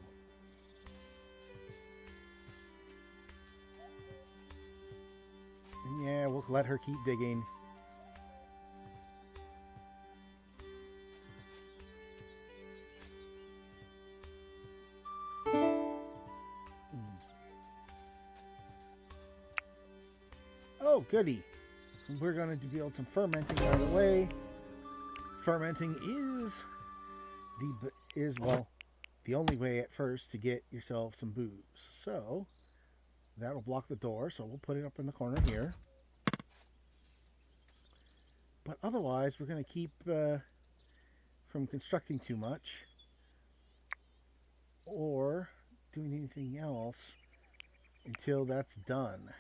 And yeah, we'll let her keep digging. Oh, goody. We're going to build some fermenting right away. Fermenting the only way at first to get yourself some booze. So that'll block the door, so we'll put it up in the corner here. But otherwise, we're going to keep from constructing too much or doing anything else until that's done.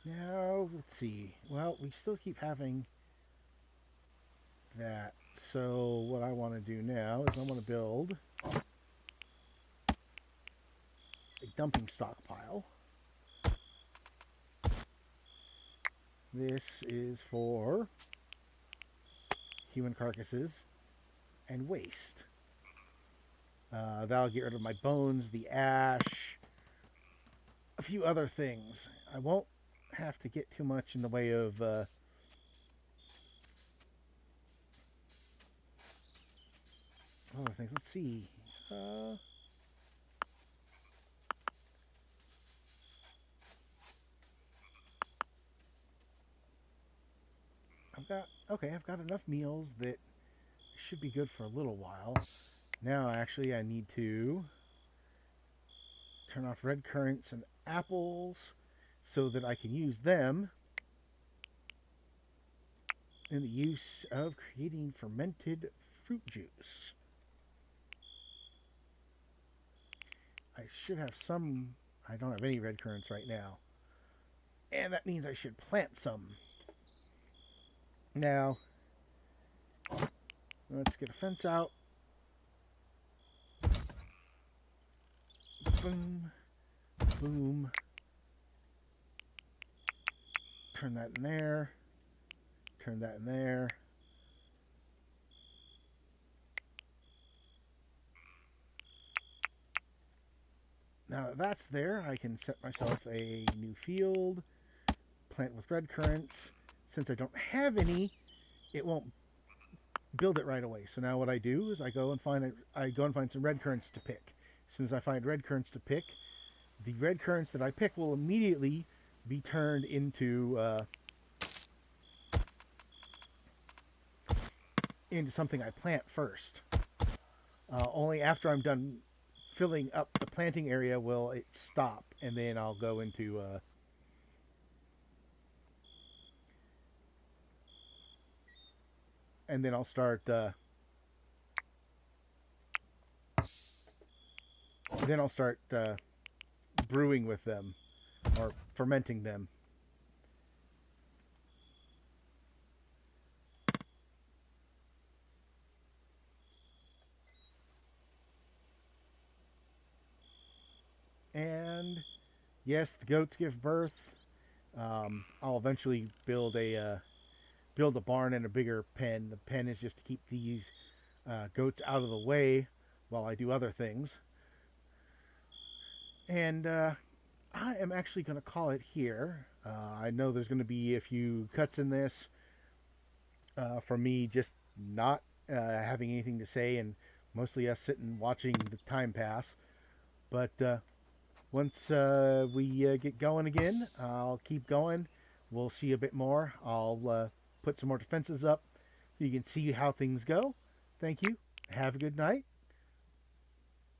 Now, let's see. Well, we still keep having that. So what I want to do now is I want to build a dumping stockpile. This is for human carcasses and waste. That'll get rid of my bones, the ash, a few other things. I won't have to get too much in the way of other things. Let's see. I've got enough meals that should be good for a little while. Now, actually, I need to turn off red currants and apples so that I can use them in the use of creating fermented fruit juice. I should have some. I don't have any red currants right now. And that means I should plant some. Now, let's get a fence out. Boom. Boom. Turn that in there. Turn that in there. Now that that's there, I can set myself a new field, plant with red currants. Since I don't have any, it won't build it right away. So now what I do is I go and find some red currants to pick. As soon as I find red currants to pick, the red currants that I pick will immediately be turned into something I plant first. Only after I'm done filling up the planting area will it stop, and then I'll go into and then I'll start brewing with them or fermenting them. And yes, the goats give birth. I'll eventually build a barn and a bigger pen. The pen is just to keep these goats out of the way while I do other things. And I am actually going to call it here. I know there's going to be a few cuts in this for me just not having anything to say and mostly us sitting watching the time pass. But once we get going again, I'll keep going. We'll see a bit more. I'll put some more defenses up so you can see how things go. Thank you. Have a good night.